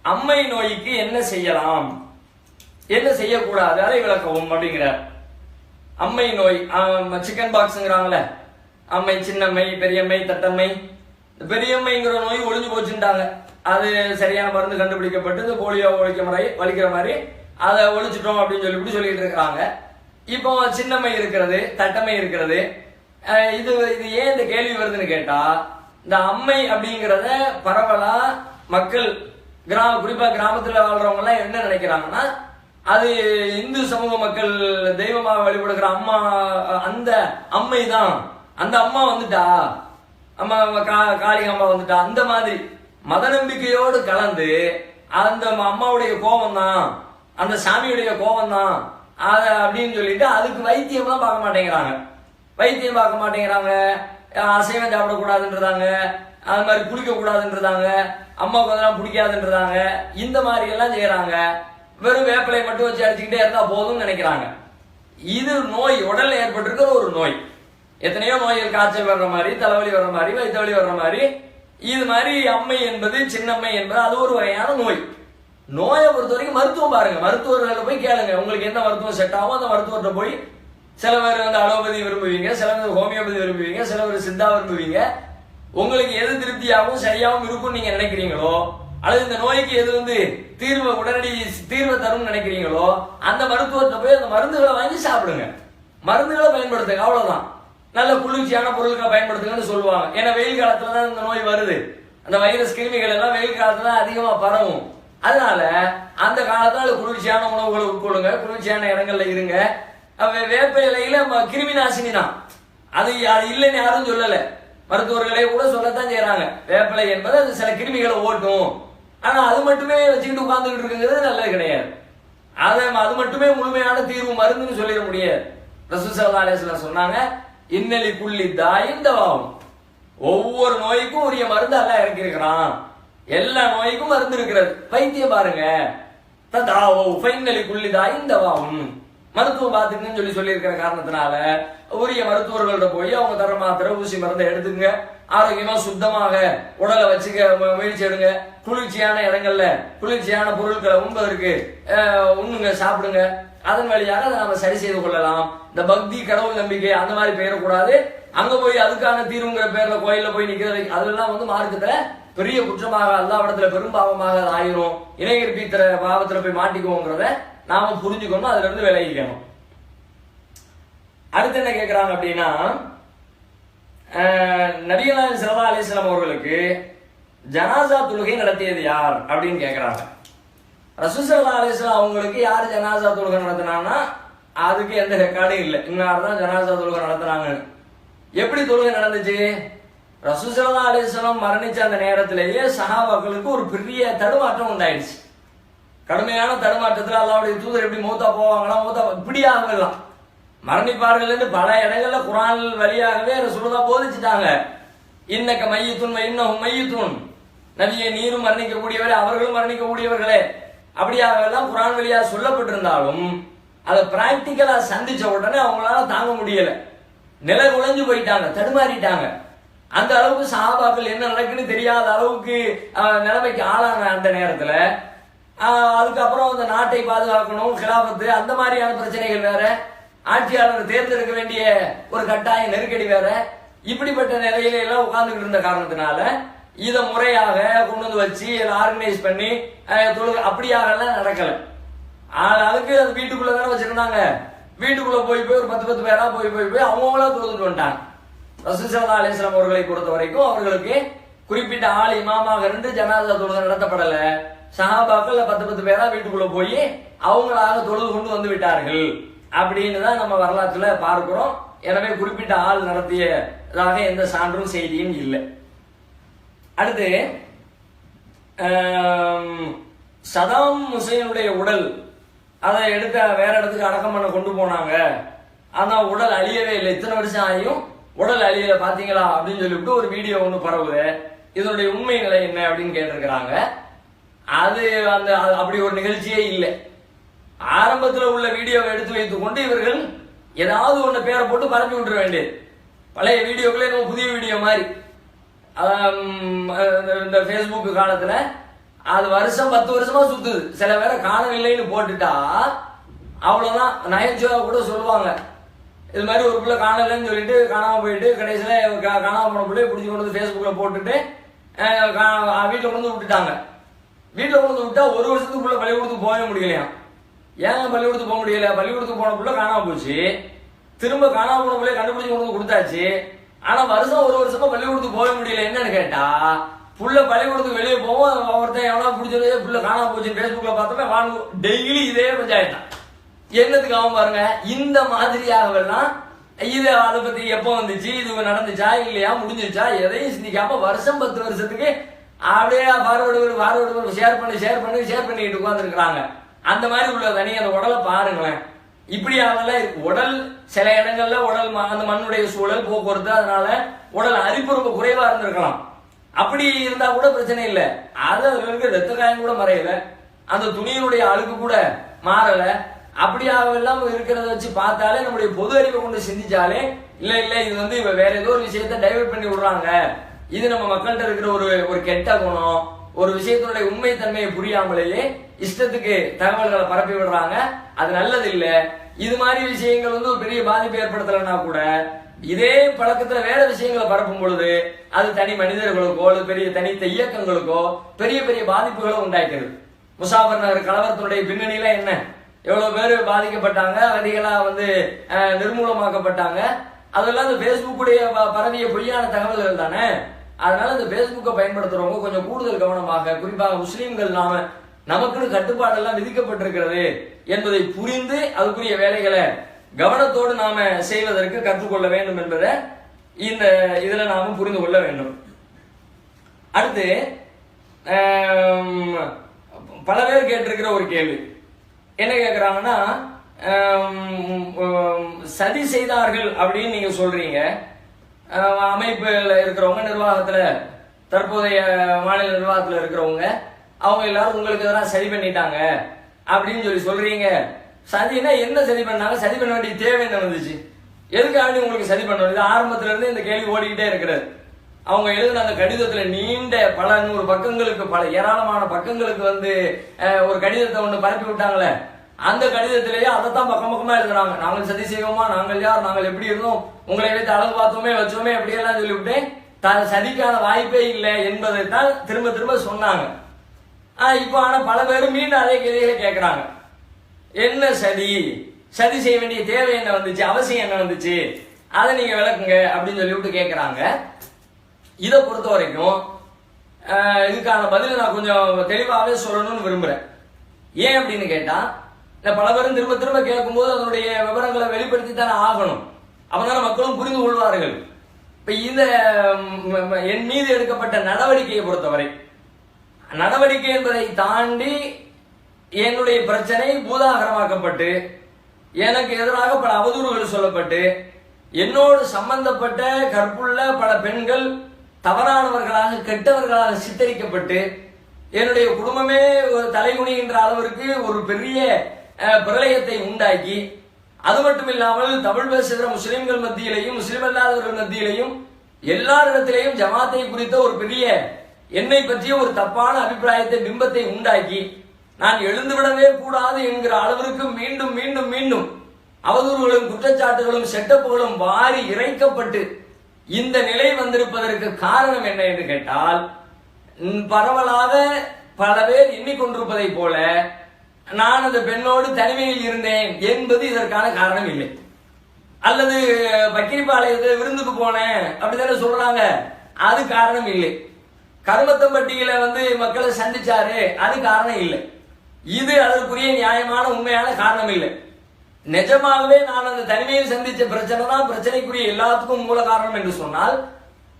அம்மை நோய்க்கு என்ன செய்யலாம், என்ன செய்யக்கூடாது அதை விளக்கவும் அப்படிங்கிறார். அம்மை நோய் சிக்கன் பாக்ஸ்ங்கிறாங்களே, அம்மை, சின்னம்மை, பெரியம்மை, தட்டம்மை. பெரியம்மைங்கிற நோய் ஒழிஞ்சு போச்சுட்டாங்க, அது சரியான மருந்து கண்டுபிடிக்கப்பட்டு இந்த போலியோ வலிக்கிற மாதிரி அதை ஒழிச்சிட்டோம் அப்படின்னு சொல்லிட்டு இருக்கிறாங்க. இப்போ சின்னம்மை இருக்கிறது, தட்டம்மை இருக்கிறது. இது ஏன் இந்த கேள்வி வருதுன்னு கேட்டா, இந்த அம்மை அப்படிங்கிறத பரவலா மக்கள் குறிப்பா கிராமத்துல வாழ்றவங்க எல்லாம் என்ன நினைக்கிறாங்கன்னா, அது இந்து சமூக மக்கள் தெய்வமாக வழிபடுகிற அம்மா, அந்த அம்மை தான், அந்த அம்மா வந்துட்டா, அம்மா காளி அம்மா வந்துட்டா, அந்த மாதிரி மத நம்பிக்கையோடு கலந்து அந்த அம்மாவுடைய கோபம் தான், அந்த சாமியுடைய கோபம் தான் அப்படின்னு சொல்லிட்டு அதுக்கு வைத்தியம்லாம் பார்க்க மாட்டேங்கிறாங்க. அசைவம் சாப்பிடக்கூடாதுன்றதாங்க, அது மாதிரி குளிக்க கூடாதுன்றதாங்க, அம்மாவுக்கு அதெல்லாம் பிடிக்காதுன்றதாங்க, இந்த மாதிரி எல்லாம் செய்யறாங்க. வெறும் வேப்பிலை மட்டும் வச்சு அடிச்சுக்கிட்டே இருந்தா போதும்னு நினைக்கிறாங்க. இது நோய், உடல்ல ஏற்பட்டிருக்கிற ஒரு நோய். எத்தனையோ நோய்கள், காய்ச்சல் வர்ற மாதிரி, தலைவலி வர்ற மாதிரி, வயிற்றுவலி வர்ற மாதிரி, இது மாதிரி அம்மை என்பது, சின்னம்மை என்பது அது ஒரு வகையான நோய். நோயை பொறுத்த வரைக்கும் மருத்துவம் பாருங்க, மருத்துவர்களை போய் கேளுங்க, உங்களுக்கு எந்த மருத்துவம் செட் ஆகும் அந்த மருத்துவர்கிட்ட போய். சில பேர் அலோபதி விரும்புவீங்க, சில பேர் ஹோமியோபதி விரும்புவீங்க, சில பேர் சித்தா விரும்புவீங்க. உங்களுக்கு எது திருப்தியாகவும் சரியாகவும் இருக்கும் நீங்க நினைக்கிறீங்களோ, அல்லது இந்த நோய்க்கு எது தீர்வு, உடனடி தீர்வை தரும் நினைக்கிறீங்களோ, அந்த மருத்துவர்கிட்ட போய் அந்த மருந்துகளை வாங்கி சாப்பிடுங்க, மருந்துகளை பயன்படுத்துங்க, அவ்வளவுதான். நல்ல குளிர்ச்சியான பொருட்களை பயன்படுத்துங்கன்னு சொல்லுவாங்க. ஏன்னா வெயில் காலத்துலதான் இந்த நோய் வருது, அந்த வைரஸ் கிருமிகள் எல்லாம் வெயில் காலத்துல அதிகமா பரவும். அதனால அந்த காலத்துல குளிர்ச்சியான உணவுகளை உட்கொள்ளுங்க, குளிர்ச்சியான இடங்கள்ல இருங்க. வேப்ப இலையில கிருமி நாசினி தான், அது இல்லைன்னு யாரும் சொல்லல, மருத்துவர்களே கூட சொல்லத்தான் செய்யறாங்க. வேப்பிலை என்பது அது சில கிருமிகளை ஓட்டும். ஆனா அது மட்டுமே வச்சுக்கிட்டு உட்கார்ந்துகிட்டு இருக்குங்கிறது நல்லது கிடையாது. அது மட்டுமே முழுமையான தீர்வு மருந்துன்னு சொல்லிட முடியாது. ரசூல் ஸல்லல்லாஹு அலைஹி வஸல்லம் சொன்னாங்க, இன்னலி குல்லி தாயின் தவாவும், ஒவ்வொரு நோய்க்கும் உரிய மருந்து அல்லாஹ் இறக்கியிருக்கிறான். எல்லா நோய்க்கும் மருந்து இருக்கிறது. வைத்தியம் பாருங்க, ததாவோ ஃபைனலி குள்ளிதாயின் தவாவும், மருத்துவம் பார்த்துக்குன்னு சொல்லியிருக்கிற காரணத்தினால உரிய மருத்துவர்கள்ட்ட போய் அவங்க தர மாத்திரை ஊசி மருந்தை எடுத்துங்க, ஆரோக்கியமா சுத்தமாக உடலை வச்சுக்க முயற்சி எடுங்க. குளிர்ச்சியான இடங்கள்ல குளிர்ச்சியான பொருட்களை உண்பதற்கு உண்ணுங்க, சாப்பிடுங்க. அதன் வழியாக அதை நம்ம சரி செய்து கொள்ளலாம். இந்த பக்தி, கடவுள் நம்பிக்கை அந்த மாதிரி பெயரக்கூடாது. அங்க போய் அதுக்கான தீர்வுங்கிற பேர்ல கோயில்ல போய் நிக்கிறது, அதெல்லாம் மார்க்கத்துல பெரிய குற்றமாக, அல்லாஹ்விடத்துல பெரும் பாவமாக அது ஆயிரும். இணையற்பித்திர பாவத்துல போய் மாட்டிக்குவோங்கிறத நாம புரிஞ்சுக்கணும், அதுல இருந்து விலகிக்கணும். அடுத்து என்ன கேட்கிறாங்க அப்படின்னா, நபிகள் நாயகம் ஸல்லல்லாஹு அலைஹி வஸல்லம் அவர்களுக்கு ஜனாசா தொழுகை நடத்தியது யார் அப்படின்னு கேட்கிறாங்க. ரசூல் ஸல்லல்லாஹு அலைஹி வஸல்லம் அவங்களுக்கு யார் ஜனாசா தொழுகை நடத்தினாங்கன்னா அதுக்கு எந்த ரெக்கார்டும் இல்லை. இன்னார் தான் ஜனாசா தொழுகை நடத்தினாங்க. எப்படி தொழுகை நடந்துச்சு? ரசூல் ஸல்லல்லாஹு அலைஹி வஸல்லம் மரணிச்ச அந்த நேரத்திலேயே சஹாபாக்களுக்கு ஒரு பெரிய தடுமாற்றம் உண்டாயிடுச்சு. கடுமையான தடுமாற்றத்தில் அல்லாஹ்வுடைய தூதர் எப்படி மூத்தா போவாங்களா, மூத்தா இப்படி ஆகலாம் மரணிப்பார்கள் என்று பல இடங்கள்ல குர்ஆன் வழியாகவே ரசூலுல்லாஹ் போதிச்சுட்டாங்க. இன்னக மையத்துன் இன்னஹும் மையத்துன், நபியே நீரும் மரணிக்கக்கூடியவரே, அவர்களும் மரணிக்கக்கூடியவர்களே, அப்படியாக எல்லாம் குர்ஆன் வழியாக சொல்லப்பட்டிருந்தாலும் அதை பிராக்டிக்கலா சந்திச்ச உடனே அவங்களால தாங்க முடியல, நிலை குலைஞ்சு போயிட்டாங்க, தடுமாறிட்டாங்க. அந்த அளவுக்கு சஹாபாக்கள் என்ன நடக்குன்னு தெரியாத அளவுக்கு நிலைமைக்கு ஆளான அந்த நேரத்துல அதுக்கப்புறம் அந்த நாட்டை பாதுகாக்கணும், கிலாபத்து, அந்த மாதிரியான பிரச்சனைகள் வேற, ஆட்சியாளர் தேர்ந்தெடுக்க வேண்டிய ஒரு கட்டாய நெருக்கடி வேற, இப்படிப்பட்ட நிலையில எல்லாம் உட்கார்ந்துட்டு இருந்த காரணத்தினால இதை முறையாக கொண்டு வந்து வச்சு ஆர்கனைஸ் பண்ணி தொழுகை அப்படியாக எல்லாம் நடக்கல. ஆளுக்கு அது வீட்டுக்குள்ள தானே வச்சிருந்தாங்க. வீட்டுக்குள்ள போய் ஒரு 10 பேரா போய் அவங்களா தொழுதுட்டு வந்துட்டாங்க. ரசூல் ஸல்லல்லாஹு அலைஹி வஸல்லம் அவர்களை பொறுத்த வரைக்கும் அவர்களுக்கு குறிப்பிட்ட ஆள் இமாமாக இருந்து ஜனாசா தொழுகை நடத்தப்படல. சஹாபாக்கள் 10 பேரா வீட்டுக்குள்ள போய் அவங்களாக தொழுது கொண்டு வந்து விட்டார்கள் அப்படின்னு தான் நம்ம வரலாற்றுல பார்க்கிறோம். எனவே குறிப்பிட்ட ஆள் நடத்தியதாக எந்த சான்றும் செய்தியும் இல்லை. அடுத்து சதாம் ஹுசைனுடைய உடல் அதை எடுக்க வேற இடத்துக்கு அடக்கம் பண்ண கொண்டு போனாங்க. ஆனா உடல் அழியவே இல்லை, இத்தனை வருஷம் ஆகியும் உடல் அழியல பாத்தீங்களா அப்படின்னு சொல்லிவிட்டு ஒரு வீடியோ ஒண்ணு பரவுது. இதனுடைய உண்மை நிலை என்ன அப்படின்னு கேட்டிருக்கிறாங்க. அது அந்த அப்படி ஒரு நிகழ்ச்சியே இல்லை. ஆரம்பத்தில் உள்ள வீடியோவை எடுத்து வைத்துக் கொண்டு இவர்கள் ஏதாவது ஒண்ணு பேரை போட்டு பரப்பி விட்டுற வேண்டியது. பழைய வீடியோக்களே நம்ம புதிய வீடியோ மாதிரி இந்த பேஸ்புக் காலத்துல அது வருஷம் 10 வருஷமா சுத்துது. சில பேரை காணவில்லைன்னு போட்டுட்டா அவ்வளவுதான். நகைச்சுவா கூட சொல்லுவாங்க, இது மாதிரி ஒரு பிள்ளை காணலைன்னு சொல்லிட்டு காணாம போயிட்டு கடைசியில காணாம போன பிள்ளை பிடிச்சி கொண்டு வந்து பேஸ்புக்ல போட்டுட்டு வீட்டுல கொண்டு விட்டுட்டாங்க. வீட்டுல கொண்டு விட்டா ஒரு வருஷத்துக்குள்ள பள்ளிக்கூடத்துக்கு போகவே முடியலையா? ஏன் பள்ளிக்கூடத்துக்கு போக முடியல? பள்ளிக்கூடத்துக்கு போன பிள்ளை காணாம போச்சு, திரும்ப காணாம போன பிள்ளை கண்டுபிடிச்சு கொண்டு வந்து கொடுத்தாச்சு. ஆனா வருஷம் ஒரு வருஷமா பள்ளிக்கூடத்துக்கு போக முடியல. என்னன்னு கேட்டா புள்ள பள்ளிக்கூடத்துக்கு வெளியே போவோம், ஒருத்தன் எவனா பிடிச்சதே புள்ள காணாம போச்சு பேஸ்புக்ல பார்த்தோமே வாங்க, டெய்லி இதே பஞ்சாயத்தான். என்னத்துக்கு ஆகும் பாருங்க. இந்த மாதிரியாகலாம் இது அதை பத்தி எப்போ வந்துச்சு, இது நடந்துச்சா இல்லையா, முடிஞ்சிச்சா, எதையும் சிந்திக்காம வருஷம் 10 வருஷத்துக்கு அப்படியே ஃபார்வர்டு ஷேர் பண்ணிட்டு உட்கார்ந்துருக்காங்க. அந்த மாதிரி உள்ள தனி அந்த உடலை பாருங்களேன். இப்படியாகலாம் இருக்கு. உடல் சில இடங்கள்ல உடல் அந்த மண்ணுடைய சூழல் போக்குவரத்து, அதனால உடல் அரிப்பு ரொம்ப குறைவா இருந்திருக்கலாம். அப்படி இருந்தா கூட பிரச்சனை இல்லை. அது ரத்த காயம் கூட மறையல, அந்த துணியினுடைய அழுக்கு கூட மாறல. அப்படியாக எல்லாம் இருக்கிறத வச்சு பார்த்தாலே நம்முடைய பொது அறிவை கொண்டு சிந்திச்சாலே இல்ல இது வேற ஏதோ ஒரு விஷயத்த டைவர்ட் பண்ணி விடுறாங்க, இது நம்ம மக்கள்கிட்ட இருக்கிற ஒரு கெட்ட குணம், ஒரு விஷயத்தினுடைய உண்மை தன்மையை புரியாமலேயே இஷ்டத்துக்கு தகவல்களை பரப்பி விடுறாங்க. அது நல்லது இல்ல. இது மாதிரி விஷயங்கள் ஒரு பெரிய பாதிப்பு ஏற்படுத்தலைன்னா கூட இதே பழக்கத்துல வேற விஷயங்களை பரப்பும் பொழுது அது தனி மனிதர்களுக்கோ பெரிய தனித்த இயக்கங்களுக்கோ பெரிய பெரிய பாதிப்புகளை உண்டாக்கிறது. முசாஃபர் நகர் கலவரத்தினுடைய பின்னணியில என்ன, எவ்வளவு பேர் பாதிக்கப்பட்டாங்க, அகதிகளா நிர்மூலமாக்கப்பட்டாங்க. அதெல்லாம் இந்த பேஸ்புக்குடைய பரவிய பொய்யான தகவல்கள் தானே. அதனால இந்த பேஸ்புக்கை பயன்படுத்துறவங்க கொஞ்சம் கூடுதல் கவனமாக, குறிப்பாக முஸ்லீம்கள் நமக்குன்னு கட்டுப்பாடெல்லாம் விதிக்கப்பட்டிருக்கிறது என்பதை புரிந்து அதுக்குரிய வேலைகளை கவனத்தோடு நாம செய்வதற்கு கற்றுக்கொள்ள வேண்டும் என்பதை இந்த இதுல நாம புரிந்து கொள்ள வேண்டும். அடுத்து பல பேர் கேட்டிருக்கிற ஒரு கேள்வி என்ன கேட்கிறாங்கன்னா, சதி செய்தார்கள் அப்படின்னு நீங்க சொல்றீங்க, அமைப்புல இருக்கிறவங்க, நிர்வாகத்துல தற்போதைய மாநில நிர்வாகத்துல இருக்கிறவங்க, அவங்க எல்லாரும் உங்களுக்கு எதனா சரி பண்ணிட்டாங்க அப்படின்னு சொல்லி சொல்றீங்க. சதினா என்ன சரி பண்ணாங்க? சரி பண்ண வேண்டிய தேவை என்ன வந்துச்சு? எதுக்காக உங்களுக்கு சரி பண்ண வேண்டியது? ஆரம்பத்துல இருந்து இந்த கேள்வி ஓடிக்கிட்டே இருக்கிறது. அவங்க எழுதின அந்த கடிதத்துல நீண்ட பல 100 பக்கங்களுக்கு, பல ஏராளமான பக்கங்களுக்கு ஒரு கடிதத்தை ஒன்று பரப்பி விட்டாங்களே, அந்த கடிதத்திலேயே அதைத்தான் பக்கம் பக்கமா எழுதுறாங்க. நாங்கள் சதி செய்வோமா, நாங்கள் யார், நாங்கள் எப்படி இருந்தோம், உங்களை வைத்து அழகு பார்த்தோமே வச்சோமே அப்படியெல்லாம் சொல்லிவிட்டு சதிக்கான வாய்ப்பே இல்லை என்பதை தான் திரும்ப திரும்ப சொன்னாங்க. இப்போ ஆனா பல பேரும் மீண்டும் அதே கேள்விகளை கேட்கிறாங்க. என்ன சதி, சதி செய்ய வேண்டிய தேவை என்ன வந்துச்சு, அவசியம் என்ன வந்துச்சு, அதை நீங்க விளக்குங்க அப்படின்னு சொல்லிவிட்டு கேட்கிறாங்க. இதை பொறுத்த வரைக்கும் இதுக்கான பதில் நான் கொஞ்சம் தெளிவாகவே சொல்லணும்னு விரும்புறேன். ஏன் அப்படின்னு கேட்டா, பல பேரும் திரும்ப திரும்ப கேட்கும்போது அதனுடைய விவரங்களை வெளிப்படுத்தி தானே ஆகணும். அப்பதான மக்களும் புரிந்து கொள்வார்கள். இப்ப இந்த என் மீது எடுக்கப்பட்ட நடவடிக்கையை பொறுத்தவரை, நடவடிக்கை என்பதை தாண்டி என்னுடைய பிரச்சனை பூதாகரமாக்கப்பட்டு எனக்கு எதிராக பல அவதூறுகள் சொல்லப்பட்டு என்னோடு சம்பந்தப்பட்ட கற்புள்ள பல பெண்கள் தவறானவர்களாக, கெட்டவர்களாக சித்தரிக்கப்பட்டு என்னுடைய குடும்பமே தலைகுனிகின்ற அளவிற்கு ஒரு பெரிய பிரளயத்தை உண்டாக்கி, அது மட்டும் இல்லாமல் தமிழ் பேசுகிற முஸ்லிம்கள் மத்தியிலையும் முஸ்லிம் அல்லாதவர்கள் மத்தியிலையும் எல்லாரிடத்திலையும் ஜமாத்தை குறித்த ஒரு பெரிய என்னை பற்றிய ஒரு தப்பான அபிப்பிராயத்தை, பிம்பத்தை உண்டாக்கி நான் எழுந்துவிடவே கூடாது என்கிற அளவிற்கு மீண்டும் மீண்டும் மீண்டும் அவதூறுகளும் குற்றச்சாட்டுகளும் செட்டப்புகளும் வாரி இறைக்கப்பட்டு இந்த நிலை வந்திருப்பதற்கு காரணம் என்ன என்று கேட்டால், பரவலாக பல பேர் எண்ணிக்கொண்டிருப்பதை போல நான் அந்த பெண்ணோடு தனிமையில் இருந்தேன் என்பது இதற்கான காரணம் இல்லை. அல்லது பக்கிரிப்பாளையத்தில் விருந்துக்கு போனேன் அப்படித்தானே சொல்றாங்க, அது காரணம் இல்லை. கருமத்தம்பட்டியில மக்களை சந்திச்சாரு, அது காரணம் இல்லை. இது அதற்குரிய நியாயமான உண்மையான காரணம் இல்லை. நிஜமாகவே நான் அந்த தனிமையில் சந்திச்ச பிரச்சனை தான் பிரச்சனைக்குரிய எல்லாத்துக்கும் மூல காரணம் என்று சொன்னால்,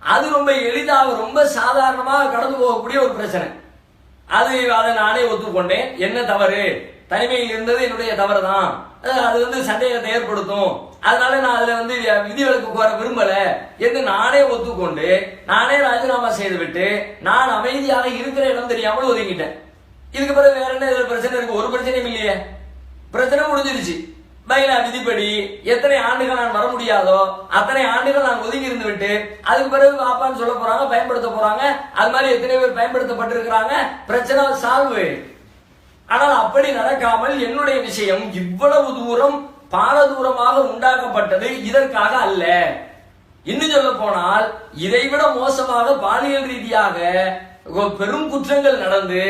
அது ரொம்ப எளிதாக ரொம்ப சாதாரணமாக கடந்து போகக்கூடிய ஒரு பிரச்சனை. அதை நானே ஒத்துக்கொண்டேன். என்ன தவறு, தனிமையில் இருந்தது என்னுடைய தவறு தான், அது சந்தேகத்தை ஏற்படுத்தும், அதனால நான் அதுல விதிவிலக்கு கோர விரும்பல என்று நானே ஒத்துக்கொண்டு நானே ராஜினாமா செய்துவிட்டு நான் அமைதியாக இருக்கிற இடம் தெரியாமல் ஒதுங்கிட்டேன். இதுக்கு பிறகு வேற என்ன இதுல பிரச்சனை இருக்கு? ஒரு பிரச்சனையும் இல்லையே, பிரச்சனை முடிஞ்சிருச்சு. பைலா விதிப்படி எத்தனை ஆண்டுகள் நான் வர முடியாதோ அத்தனை ஆண்டுகள் நான் ஒதுங்கி இருந்து விட்டு அதுக்கு பிறகு பாப்பான்னு சொல்ல போறாங்க, பயன்படுத்த போறாங்க. அது மாதிரி எத்தனை பேர் பயன்படுத்தப்பட்டிருக்கிறாங்க, பிரச்சனை சால்வு. ஆனால் அப்படி நடக்காமல் என்னுடைய விஷயம் இவ்வளவு தூரம் பாரதூரமாக உண்டாக்கப்பட்டது இதற்காக அல்ல. இன்னும் சொல்ல போனால் இதைவிட மோசமாக பாலியல் ரீதியாக பெரும் குற்றங்கள் நடந்து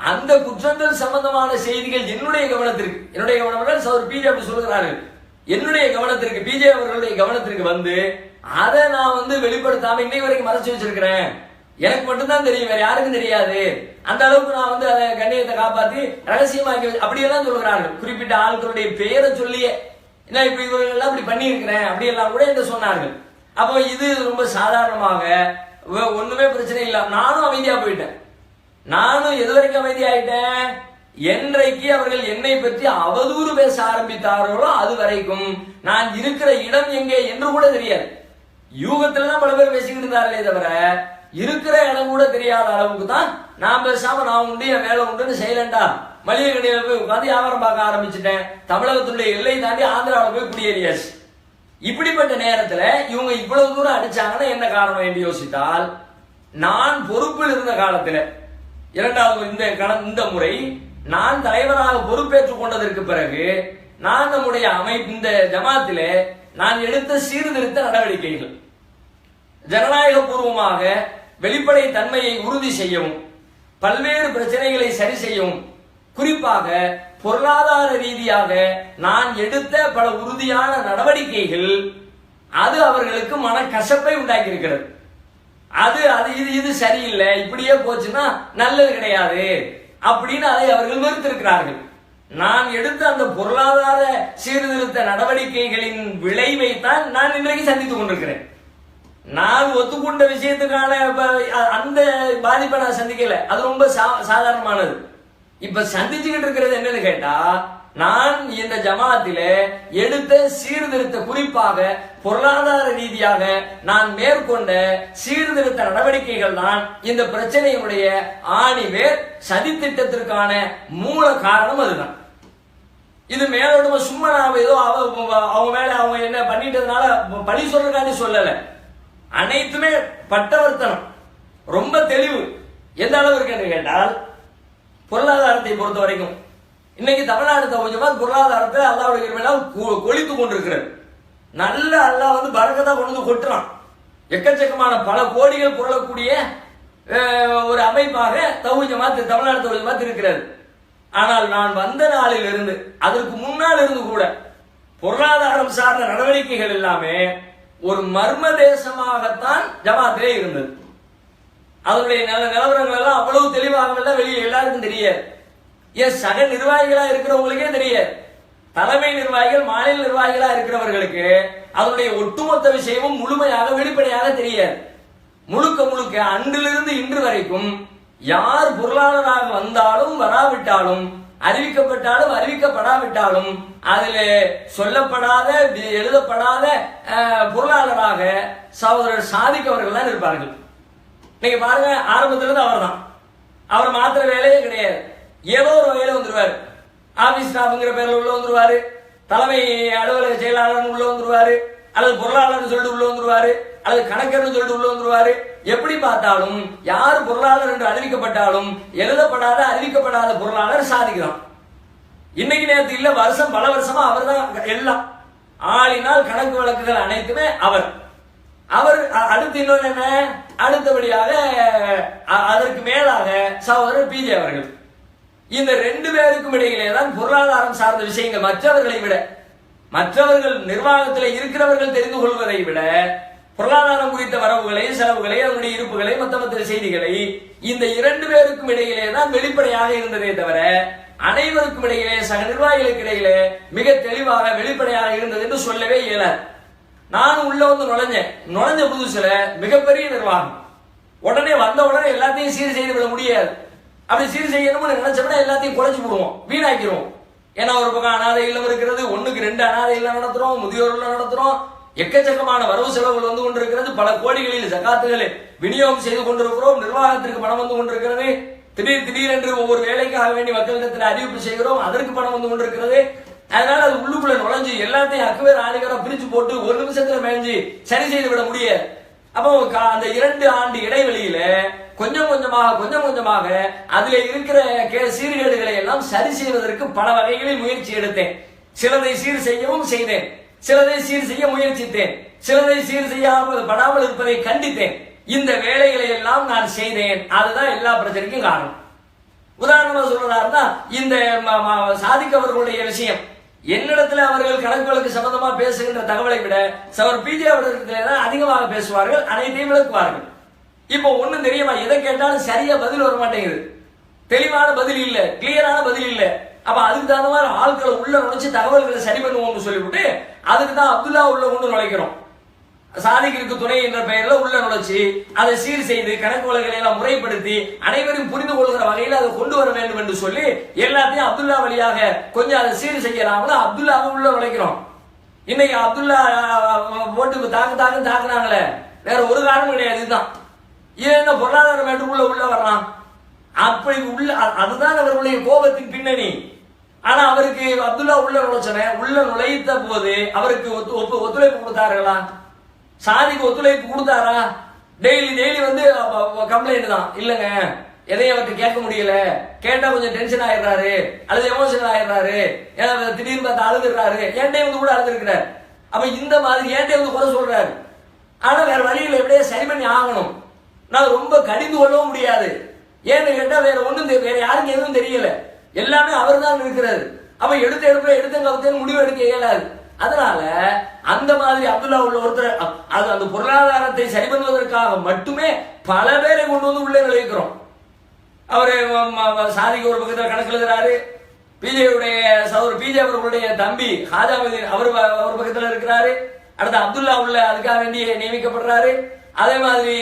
அந்த குற்றங்கள் சம்பந்தமான செய்திகள் என்னுடைய கவனத்திற்கு சௌர் பிஜே அப்படி சொல்லுகிறார்கள், என்னுடைய கவனத்திற்கு, பிஜே அவர்களுடைய கவனத்திற்கு அதை நான் வெளிப்படுத்தாம இன்னைக்கு வரைக்கும் மறைச்சு வச்சிருக்கிறேன். எனக்கு மட்டும்தான் தெரியும், வேற யாருக்கும் தெரியாது. அந்த அளவுக்கு நான் அதை கண்ணியத்தை காப்பாத்தி ரகசியமாக்கி அப்படியெல்லாம் சொல்லுகிறார்கள். குறிப்பிட்ட ஆட்களுடைய பெயரை சொல்லியே என்ன இப்படி இவர்கள் அப்படி பண்ணி இருக்கிறேன் அப்படியெல்லாம் கூட என்று சொன்னார்கள். அப்போ இது ரொம்ப சாதாரணமாக ஒண்ணுமே பிரச்சனை இல்ல. நானும் அமைதியா போயிட்டேன். நானும் எது வரைக்கும் அமைதியாயிட்டேன், என்றைக்கு அவர்கள் என்னை பற்றி அவதூறு பேச ஆரம்பித்தார்களோ அது வரைக்கும் நான் இருக்கிற இடம் எங்கே என்று கூட தெரியாது. யூகத்துலதான் பல பேர் பேசிக்கிட்டு இருந்தார்களே தவிர இருக்கிற இடம் கூட தெரியாத அளவுக்கு தான் நான் பேசாம நான் உண்டு என் வேலை உண்டுன்னு சைலண்டா மளிகை கடையில போய் உட்காந்து வியாபாரம் பார்க்க ஆரம்பிச்சுட்டேன். தமிழகத்துடைய எல்லை தாண்டி ஆந்திராவில் போய் குடியேறியாச்சு. இப்படிப்பட்ட நேரத்துல இவங்க இவ்வளவு தூரம் அடிச்சாங்கன்னா என்ன காரணம் என்று யோசித்தால், நான் பொறுப்பில் இருந்த காலத்துல இரண்டாவது இந்த முறை நான் தலைவராக பொறுப்பேற்றுக் கொண்டதற்கு பிறகு நான் நம்முடைய இந்த ஜமாத்தில நான் எடுத்த சீர்திருத்த நடவடிக்கைகள் ஜனநாயக பூர்வமாக வெளிப்படை தன்மையை உறுதி செய்யவும், பல்வேறு பிரச்சனைகளை சரி செய்யவும், குறிப்பாக பொருளாதார ரீதியாக நான் எடுத்த பல உறுதியான நடவடிக்கைகள் அது அவர்களுக்கு மன கசப்பை உண்டாக்கி இருக்கிறது. இது சரியில்லை, இப்படியே போச்சுன்னா நல்லது கிடையாது அப்படின்னு அதை அவர்கள் வெறுத்திருக்கிறார்கள். நான் எடுத்த அந்த பொருளாதார சீர்திருத்த நடவடிக்கைகளின் விளைவை தான் நான் இன்றைக்கு சந்தித்துக் கொண்டிருக்கிறேன். நான் ஒத்துக்கொண்ட விஷயத்துக்கான அந்த பாதிப்பை நான் சந்திக்கல, அது ரொம்ப சாதாரணமானது. இப்ப சந்திச்சுக்கிட்டு இருக்கிறது என்னன்னு கேட்டா, நான் இந்த ஜமாத்திலே எடுத்த சீர்திருத்த, குறிப்பாக பொருளாதார ரீதியாக நான் மேற்கொண்ட சீர்திருத்த நடவடிக்கைகள் தான் இந்த பிரச்சனையுடைய ஆணிவேர், சதித்திட்டத்திற்கான மூல காரணம் அதுதான். இது மேலோட்டமா சும்மா நாம ஏதோ அவங்க மேல அவங்க என்ன பண்ணிட்டதுனால பழி சொல்றதுக்காண்டி சொல்லல. அனைத்துமே பட்டவர்த்தனம், ரொம்ப தெளிவு. எந்த அளவு இருக்குன்னு கேட்டால், பொருளாதாரத்தை பொறுத்த வரைக்கும் இன்னைக்கு தமிழ்நாடு கொஞ்சமா பொருளாதாரத்தை அல்லாஹ்வுடைய கிருபையால் கொளித்து கொண்டிருக்கிறது. நல்ல அல்லாஹ் வந்து பரக்கத்தா கொண்டு வந்து கொட்டுறான். எக்கச்சக்கமான பல கோடிகள் புரளக்கூடிய ஒரு அமைப்பாக தௌஹீத் ஜமாத், தமிழ்நாடு தௌஹீத் ஜமாத் இருக்கிறது. ஆனால் நான் வந்த நாளில் இருந்து, அதற்கு முன்னால் இருந்து கூட பொருளாதாரம் சார்ந்த நடவடிக்கைகள் எல்லாமே ஒரு மர்ம தேசமாகத்தான் ஜமாத்திலே இருந்தது. அதனுடைய நிலவரங்கள் எல்லாம் அவ்வளவு தெளிவாக வெளியே எல்லாருக்கும் தெரியாது. ஏன் சக நிர்வாகிகளா இருக்கிறவங்களுக்கே தெரியாது. தலைமை நிர்வாகிகள், மாநில நிர்வாகிகளா இருக்கிறவர்களுக்கு அதனுடைய ஒட்டுமொத்த விஷயமும் முழுமையாக வெளிப்படையாக தெரியாது. முழுக்க முழுக்க அன்றிலிருந்து இன்று வரைக்கும் யார் பொருளாளராக வந்தாலும் வராவிட்டாலும், அறிவிக்கப்பட்டாலும் அறிவிக்கப்படாவிட்டாலும், அதில் சொல்லப்படாத எழுதப்படாத பொருளாளராக சகோதரர் சாதிக் அவர்கள் தான் இருப்பார்கள். நீங்க பாருங்க, ஆரம்பத்திலிருந்து அவர் தான். அவர் மாத்திர வேலையே கிடையாது. ஏதோ ஒரு வகையில வந்துருவாரு. ஆபீஸ் ஸ்டாஃப்ங்கிற பேர்ல உள்ள வந்துருவாரு, தலைமை அலுவலக செயலாளர் உள்ள வந்துருவாரு, அல்லது பொருளாளர் சொல்லிட்டு உள்ள வந்துருவாரு, அல்லது கணக்கர்னு சொல்லிட்டு உள்ள வந்துருவாரு. எப்படி பார்த்தாலும் யார் பொருளாளர் என்று அறிவிக்கப்பட்டாலும் எழுதப்படாத அறிவிக்கப்படாத பொருளாளர் சாதிக்கலாம். இன்னைக்கு நேரத்து இல்ல, வருஷம் பல வருஷமா அவர் தான் எல்லாம். ஆளினால் கணக்கு வழக்குகள் அனைத்துமே அவர். அடுத்து இன்னொன்று என்ன, அடுத்தபடியாக அதற்கு மேலாக சகோதரர் பிஜே அவர்கள். இந்த ரெண்டு பேருக்கும் இடையிலே தான் பொருளாதாரம் சார்ந்த விஷயங்கள் மற்றவர்களை விட, மற்றவர்கள் நிர்வாகத்தில் இருக்கிறவர்கள் தெரிந்து கொள்வதை விட பொருளாதாரம் குறித்த வரவுகளை, செலவுகளை, அதனுடைய இருப்புகளை, மற்ற செய்திகளை இந்த இரண்டு பேருக்கும் இடையிலே தான் வெளிப்படையாக இருந்ததே தவிர அனைவருக்கும் இடையிலே, சக நிர்வாகிகளுக்கு இடையிலே மிக தெளிவாக வெளிப்படையாக இருந்தது என்று சொல்லவே இயலாது. நானும் உள்ள வந்து நுழைஞ்ச புதுசுல மிகப்பெரிய நிர்வாகம். உடனே வந்த உடனே எல்லாத்தையும் சீர் செய்து விட முடியாது. அப்படி சீர் செய்யணும்னு நினைச்சோம்னா எல்லாத்தையும் குறைச்சு விடுவோம், வீணாக்கிடுவோம். ஏன்னா ஒரு பக்கம் அனாதை இல்லம் இருக்கிறது, 1க்கு 2 அனாதை இல்லம் நடத்துறோம், முதியோர் இல்லம் நடத்துறோம், எக்கச்சக்கமான வரவு செலவுகள் வந்து கொண்டிருக்கிறது, பல கோடிகளில் ஜகாத்துகளை விநியோகம் செய்து கொண்டிருக்கிறோம், நிர்வாகத்திற்கு பணம் வந்து கொண்டிருக்கிறது, திடீரென்று ஒவ்வொரு வேலைக்காக வேண்டி மக்களிடத்தில் அறிவிப்பு செய்கிறோம், அதற்கு பணம் வந்து கொண்டிருக்கிறது. அதனால அது உள்ளுக்குள்ள நுழைஞ்சு எல்லாத்தையும் அக்குவேர் ஆணிகரம் பிரிச்சு போட்டு ஒரு நிமிஷத்துல மேய்ஞ்சு சரி செய்து விட முடியாது. அப்போ அந்த 2 ஆண்டு இடைவெளியில கொஞ்சம் கொஞ்சமாக அதுல இருக்கிற சீர்கேடுகளை எல்லாம் சரி செய்வதற்கு பல வகைகளில் முயற்சி எடுத்தேன். சிலதை சீர் செய்யவும் செய்தேன், சிலதை சீர் செய்ய முயற்சித்தேன், சிலதை சீர் செய்யாமல் படாமல் இருப்பதை கண்டித்தேன். இந்த வேலைகளை எல்லாம் நான் செய்தேன். அதுதான் எல்லா பிரச்சனைக்கும் காரணம். உதாரணமா சொல்றதா இந்த சாதிக் அவர்களுடைய விஷயம், என்னிடத்துல அவர்கள் கணக்கு வழக்கு சம்பந்தமா பேசுகின்ற தகவலை விட சவர் பிஜே அவர்கள் அதிகமாக பேசுவார்கள், அனைத்தையும் விளக்குவார்கள். இப்போ ஒண்ணும் தெரியுமா, எதை கேட்டாலும் சரியா பதில் வர மாட்டேங்குது, தெளிவான பதில் இல்ல, கிளியரான பதில் இல்ல. அப்ப அதுக்கு தகுந்த மாதிரி ஆட்களை உள்ள நுழைச்சு தகவல்களை சரி பண்ணுவோம்னு சொல்லிவிட்டு அதுக்கு தான் அப்துல்லா உள்ள கொண்டு நுழைக்கிறோம். சாதிக்கிற்கு துணை என்ற பெயர்ல உள்ள நுழைச்சு அதை சீர் செய்து கணக்கு வழக்குகளை எல்லாம் முறைப்படுத்தி அனைவரும் புரிந்து கொள்கிற வகையில் அதை கொண்டு வர வேண்டும் என்று சொல்லி எல்லாத்தையும் அப்துல்லா வழியாக கொஞ்சம் அதை சீர் செய்யலாம்னு அப்துல்லாவை உள்ள நுழைக்கிறோம். இன்னைக்கு அப்துல்லா போட்டு தாக்குனாங்களே, வேற ஒரு காரணம் கிடையாது. இதுதான் ஏன் பொருளாதாரம் என்று உள்ள வர்றான். அப்படி உள்ள அதுதான் அவர்களுடைய கோபத்தின் பின்னணி. ஆனா அவருக்கு அப்துல்லா உள்ள நுழைத்த போது அவருக்கு ஒத்துழைப்பு கொடுத்தார்களா? சாதிக்கு ஒத்துழைப்பு கொடுத்தாரா? டெய்லி வந்து கம்ப்ளைண்ட் தான். இல்லங்க, எதையும் அவருக்கு கேட்க முடியல, கேட்டா கொஞ்சம் டென்ஷன் ஆயிடுறாரு அல்லது எமோஷனல் ஆயிடுறாரு, திடீர்னு பார்த்து அழுதுறாரு, ஏன்டே வந்து கூட அழுதுருக்கிறார். அப்ப இந்த மாதிரி ஏன்டே வந்து குறை சொல்றாரு. ஆனா வேற வழியில் எப்படியே சரி பண்ணி ஆகணும். நான் ரொம்ப கடிந்து கொள்ளவும் முடியாது. ஏன்னு கேட்டா வேற யாருக்கும் எதுவும் தெரியல, எல்லாமே அவர் தான் இருக்கிறாரு. அப்ப எடுத்த முடிவு எடுக்க இயலாது. அதனால அந்த மாதிரி அப்துல்லா உள்ள ஒருத்தர் அந்த பொருளாதாரத்தை சரி பண்ணுவதற்காக மட்டுமே பல பேரை கொண்டு வந்து உள்ளே நுழைக்கிறோம். அவரு சாதிக்கு ஒரு பக்கத்தில் கணக்கு எழுதுறாரு, பிஜேயுடைய சகோதரர் பிஜே அவர்களுடைய தம்பி ஹாஜாமுதீன் அவர் பக்கத்தில் இருக்கிறாரு. அடுத்து அப்துல்லா உள்ள அதுக்காக வேண்டி நியமிக்கப்படுறாரு. அதே மாதிரி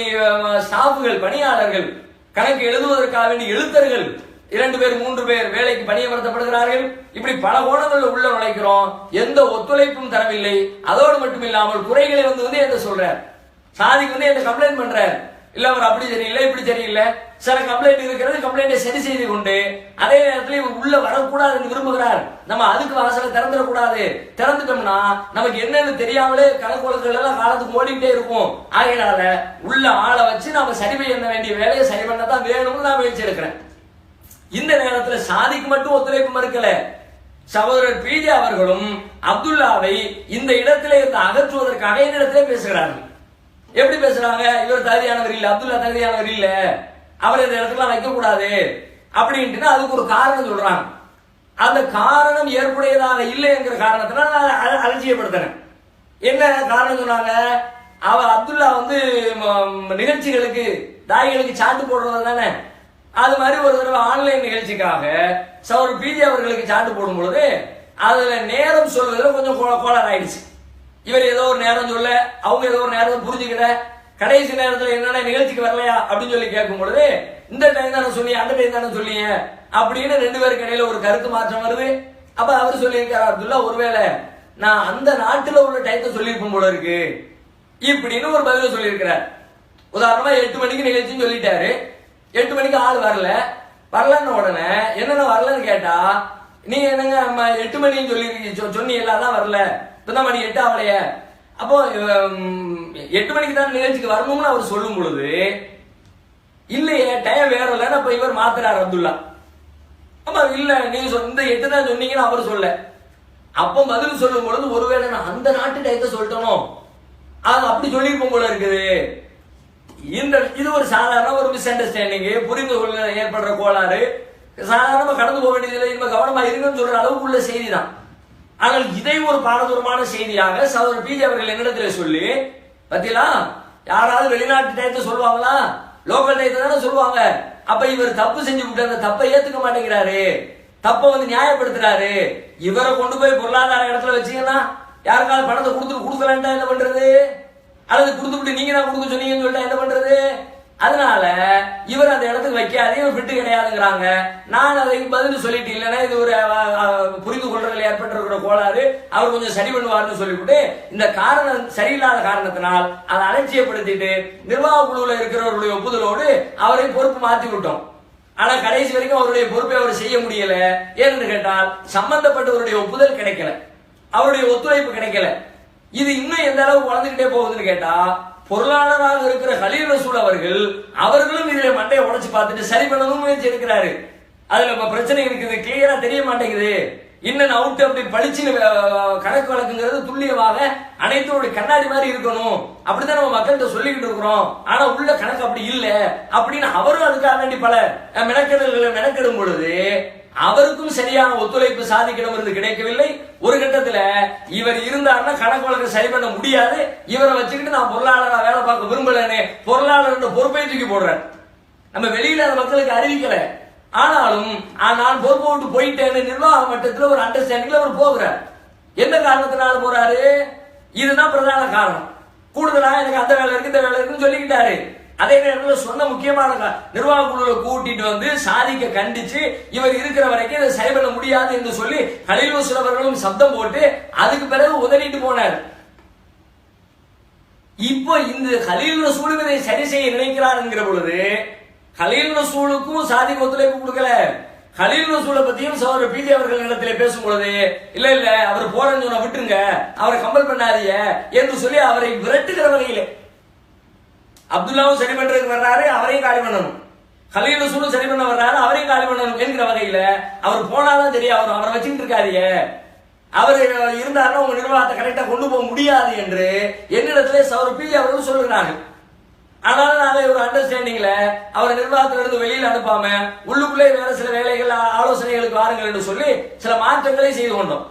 ஸ்டாஃபுகள், பணியாளர்கள், கணக்கு எழுதுவதற்காக வேண்டிய எழுத்தர்கள் 2 பேர் 3 பேர் வேலைக்கு பணியமர்த்தப்படுகிறார்கள். இப்படி பல கோணங்களில் உள்ள நுழைக்கிறோம். எந்த ஒத்துழைப்பும் தரவில்லை. அதோடு மட்டும் இல்லாமல் குறைகளை வந்து என்ன சொல்றார், சாதிக்கு வந்து என்ன கம்ப்ளைண்ட் பண்றார். இல்ல அவர் அப்படி சரியில்லை இப்படி சரியில்லை, சில கம்ப்ளைண்ட் இருக்கிறது, கம்ப்ளைண்டை சரி செய்து கொண்டு அதே நேரத்தில் இவர் உள்ள வரக்கூடாது என்று விரும்புகிறார். நம்ம அதுக்கு வாசலை திறந்துடக்கூடாது. திறந்துட்டோம்னா நமக்கு என்னன்னு தெரியாமலே கணக்கு வழக்குகள் எல்லாம் காலத்துக்கு ஓடிக்கிட்டே இருக்கும். ஆகையினால உள்ள ஆளை வச்சு நாம சரி பண்ண வேண்டிய வேலையை சரி பண்ணதான் வேணும்னு நான் முயற்சி எடுக்கிறேன். இந்த நேரத்தில் சாதிக்கு மட்டும் ஒத்துழைப்பு மறுக்கல, சகோதரர் பிஜே அவர்களும் அப்துல்லாவை இந்த இடத்திலே இருந்து அகற்றுவதற்காக என்னிடத்திலே பேசுகிறார்கள். எப்படி பேசுறாங்க, இவர் தகுதியானவர் இல்ல, அப்துல்லா தகுதியானவர் இல்ல, அவர் இந்த இடத்துல வைக்க கூடாது அப்படின்ட்டு அதுக்கு ஒரு காரணம் சொல்றாங்க. அந்த காரணம் ஏற்புடையதாக இல்லை என்கிற காரணத்தினால நான் அலட்சியப்படுத்தினேன். என்ன காரணம் சொன்னாங்க, அவர் அப்துல்லா வந்து நிகழ்ச்சிகளுக்கு தாய்களுக்கு சாட்டு போடுறது தானே, அது மாதிரி ஒரு தடவை ஆன்லைன் நிகழ்ச்சிக்காக சகோதரர் பிஜே அவர்களுக்கு சாட்டு போடும் பொழுது அதுல நேரம் சொல்வதில் கொஞ்சம் கோளாறு ஆயிடுச்சு. இவர் ஏதோ ஒரு நேரம் சொல்ல, அவங்க ஏதோ ஒரு நேரம் புரிஞ்சுக்கிட்ட, கடைசி நேரத்தில் என்னன்னா நிகழ்ச்சிக்கு வரலையா அப்படின்னு சொல்லி கேட்கும் பொழுது இந்த டைம் தானே சொன்னீங்க அந்த டைம் தானே சொன்னீங்க அப்படின்னு 2 பேருக்கு இடையில ஒரு கருத்து மாற்றம் வருது. அப்ப அவர் சொல்லியிருக்காரு, அப்துல்லா ஒருவேளை நான் அந்த நாட்டுல உள்ள டைத்தை சொல்லியிருப்போம் போல இருக்கு இப்படின்னு ஒரு பதில சொல்லியிருக்கிறார். உதாரணமா 8 மணிக்கு நிகழ்ச்சின்னு சொல்லிட்டாரு, 8 மணிக்கு ஆள் வரலன்னு உடனே என்னென்ன வரலன்னு கேட்டா, நீங்க என்னங்க 8 மணின்னு சொல்லி சொன்னீங்களா, தான் வரல, இப்பதான் மணி 8 ஆகலையே, அப்போ 8 மணிக்கு தான் நிகழ்ச்சிக்கு வரணும்னு அவர் சொல்லும் பொழுது இல்லையே டைம் வேற இல்லைன்னு அப்ப இவர் மாத்துறாரு அப்துல்லா. ஆமா இல்ல நீங்க இந்த 8 தான் சொன்னீங்கன்னு அவர் சொல்ல. அப்ப பதில் சொல்லும் பொழுது ஒருவேளை நான் அந்த நாட்டு டயத்தை சொல்லிட்டனோ, அது அப்படி சொல்லியிருப்போம் போல இருக்குது. இது ஒரு சாதாரண ஒரு மிஸ் அண்டர்ஸ்டாண்டிங், புரிந்து கொள்ள ஏற்படுற கோளாறு, சாதாரணமா கடந்து போக வேண்டியதில்லை, இனிமே கவனமா இருக்குன்னு சொல்ற அளவுக்கு உள்ள செய்தி தான். ஆனால் இதை ஒரு பாரதூரமான செய்தியாக சகோதரர் பிஜே அவர்கள் என்னிடத்தில் சொல்லி, பத்தியா யாராவது வெளிநாட்டு டயத்தை சொல்லுவாங்களா, லோக்கல் டயத்தை தானே சொல்லுவாங்க. அப்ப இவர் தப்பு செஞ்சு விட்டு அந்த தப்பை ஏத்துக்க மாட்டேங்கிறாரு, தப்பை வந்து நியாயப்படுத்துறாரு. இவரை கொண்டு போய் பொருளாதார இடத்துல வச்சீங்கன்னா யாருக்காவது பணத்தை கொடுக்கலன்ட்டா என்ன பண்றது, அல்லது கொடுத்துட்டு நீங்க தான் கொடுக்க சொன்னீங்கன்னு சொல்லிட்டா என்ன பண்றது. அதனால இவர் அந்த இடத்துக்கு வைக்காதே, இவர் விட்டு கிடையாதுங்கிறாங்க. நான் அதை பதில் சொல்லிட்டு இல்லைன்னா இது ஒரு புரிந்து கொள்றதுல ஏற்பட்டிருக்கிற கோளாறு, அவர் கொஞ்சம் சரி பண்ணுவார்னு சொல்லிவிட்டு இந்த காரணம் சரியில்லாத காரணத்தினால் அதை அலட்சியப்படுத்திட்டு நிர்வாக குழுவில் இருக்கிறவருடைய ஒப்புதலோடு அவரை பொறுப்பு மாற்றி விட்டோம். ஆனா கடைசி வரைக்கும் அவருடைய பொறுப்பை அவர் செய்ய முடியல. ஏன்னு கேட்டால் சம்பந்தப்பட்டவருடைய ஒப்புதல் கிடைக்கல, அவருடைய ஒத்துழைப்பு கிடைக்கல. இது இன்னும் எந்த அளவுக்கு வளர்ந்துகிட்டே போகுதுன்னு கேட்டா, பொருளாளராக இருக்கிற கலீல் ரசூல் அவர்களும் இதுல மண்டையை உடைச்சு பார்த்துட்டு சரி பண்ணணும் முயற்சி எடுக்கிறாரு. அதுல பிரச்சனை இருக்குது, கிளியரா தெரிய மாட்டேங்குது, இன்னும் அவுட் அப்படி பழிச்சு கணக்கு வழக்குங்கிறது துல்லியமாக அனைத்தோட கண்ணாடி மாதிரி இருக்கணும், அப்படிதான் நம்ம மக்கள்கிட்ட சொல்லிக்கிட்டு இருக்கிறோம். ஆனா உள்ள கணக்கு அப்படி இல்ல அப்படின்னு அவரும் அதுக்காக வேண்டி பல மெனக்கெடல்களை மெனக்கெடும் பொழுது அவருக்கும் சரியான ஒத்துழைப்பு சாதிக்கிடம் இருந்து கிடைக்கவில்லை. ஒரு கட்டத்துல இவர் இருந்தாருன்னா கணக்கு வழக்கு சரி பண்ண முடியாது, இவரை வச்சுக்கிட்டு நான் பொருளாளரா வேலை பார்க்க விரும்பலன்னு பொருளாளர் பொறுப்பை தூக்கி போடுறார். நம்ம வெளியில அந்த மக்களுக்கு அறிவிக்கல, ஆனாலும் நான் பொறுப்பு விட்டு போயிட்டேன்னு நிர்வாக மட்டத்தில் ஒரு அண்டர்ஸ்டாண்டிங்ல அவர் போகிறார். எந்த காரணத்தினால போறாரு, இதுதான் பிரதான காரணம். கூடுதலா எனக்கு அந்த வேலை இருக்கு இந்த வேலை இருக்குன்னு சொல்லிக்கிட்டாரு. அதே நேரத்தில் சொன்ன முக்கியமான நிர்வாக குழுவை கூட்டிட்டு வந்து சாதிக்க கண்டிச்சு இவர் இருக்கிற வரைக்கும் இதை சரி பண்ண முடியாது என்று சொல்லி கலீல் ரசூல் அவர்களும் சப்தம் போட்டு அதுக்கு பிறகு உதறிட்டு போனார். இப்போ இந்த கலீல் ரசூலும் இதை சரி செய்ய நினைக்கிறார் என்கிற பொழுது கலீல் ரசூலுக்கும் சாதிக்கு ஒத்துழைப்பு கொடுக்கல. கலீல் ரசூலை பத்தியும் சகோதரர் பிஜே அவர்கள் இடத்திலே பேசும் பொழுது இல்ல இல்ல அவர் போறேன்னு சொன்ன விட்டுருங்க, அவரை கம்பல் பண்ணாதீங்க என்று சொல்லி அவரை விரட்டுகிற வகையிலே அப்துல்லாவும் சரி பண்றதுக்கு வர்றாரு, அவரையும் காலி பண்ணணும், கலீல் ரசூலும் சரி பண்ண வர்றாரு, அவரையும் காலி பண்ணணும் என்கிற வகையில அவர் போனாதான் தெரியும், அவரை வச்சுட்டு இருக்காதீங்க, அவர் இருந்தாருன்னா உங்க நிர்வாகத்தை கரெக்டா கொண்டு போக முடியாது என்று என்னிடத்திலே சகோதரர் பிஜே அவர்கள் சொல்லுகிறார்கள். ஆனாலும் நாங்கள் ஒரு அண்டர்ஸ்டாண்டிங்ல அவரை நிர்வாகத்திலிருந்து வெளியில் அனுப்பாம உள்ளுக்குள்ளே வேற சில வேலைகள் ஆலோசனைகளுக்கு வாருங்கள் என்று சொல்லி சில மாற்றங்களை செய்து கொண்டோம்.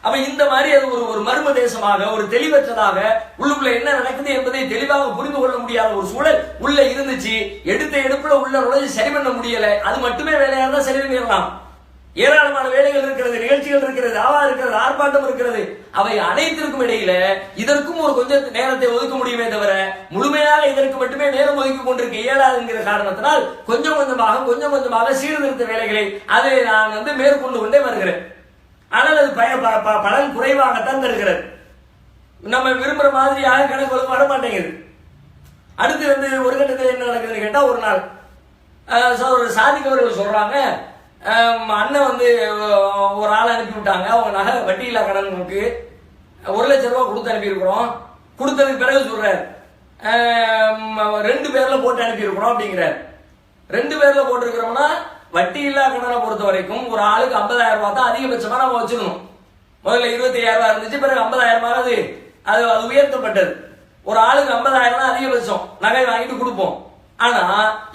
அப்ப இந்த மாதிரி அது ஒரு மர்ம தேசமாக ஒரு தெளிவற்றதாக உள்ளுக்குள்ள என்ன நடக்குது என்பதை தெளிவாக புரிந்து கொள்ள முடியாத ஒரு சூழல் உள்ள இருந்துச்சு. எடுத்த எடுப்புல உள்ள நுழைஞ்சு சரி பண்ண முடியல, அது மட்டுமே வேலையா இருந்தா சரி பண்ணிடலாம். ஏராளமான வேலைகள் இருக்கிறது, நிகழ்ச்சிகள் இருக்கிறது, ஆவா இருக்கிறது, ஆர்ப்பாட்டம் இருக்கிறது. அவை அனைத்திற்கும் இடையில இதற்கும் ஒரு கொஞ்சம் நேரத்தை ஒதுக்க முடியுமே தவிர முழுமையாக இதற்கு மட்டுமே நேரம் ஒதுக்கி கொண்டிருக்க இயலாது என்கிற காரணத்தினால் கொஞ்சம் கொஞ்சமாக சீர்திருத்த வேலைகளை அதை நான் மேற்கொண்டு கொண்டே வருகிறேன். ஆனால் அது பலன் குறைவாகத்தான் தருகிறது. நம்ம விரும்புற மாதிரியாக கணக்கு வழக்கு வர மாட்டேங்குது. அடுத்து ஒரு கட்டத்தில் என்ன நடக்குதுன்னு கேட்டா, ஒரு நாள் ஒரு சாதிக்கவர்கள் சொல்றாங்க, அண்ணன் ஒரு ஆள் அனுப்பி விட்டாங்க, அவங்க நகை வட்டி இல்லா கடனுக்கு 1 லட்சம் ரூபாய் கொடுத்து அனுப்பியிருக்கிறோம். கொடுத்ததுக்கு பிறகு சொல்றாரு 2 பேர்ல போட்டு அனுப்பியிருக்கிறோம் அப்படிங்கிறார். 2 பேர்ல போட்டிருக்கிறோம்னா வட்டி இல்லா கடனை பொறுத்த வரைக்கும் ஒரு ஆளுக்கு 50,000 ரூபாய் தான் அதிகபட்சமா நம்ம வச்சிருக்கணும். முதல்ல 25,000 ரூபாய் இருந்துச்சு, பிறகு 50,000 அது உயர்த்தப்பட்டது. ஒரு ஆளுக்கு 50,000 தான் அதிகபட்சம் நகை வாங்கிட்டு கொடுப்போம். ஆனா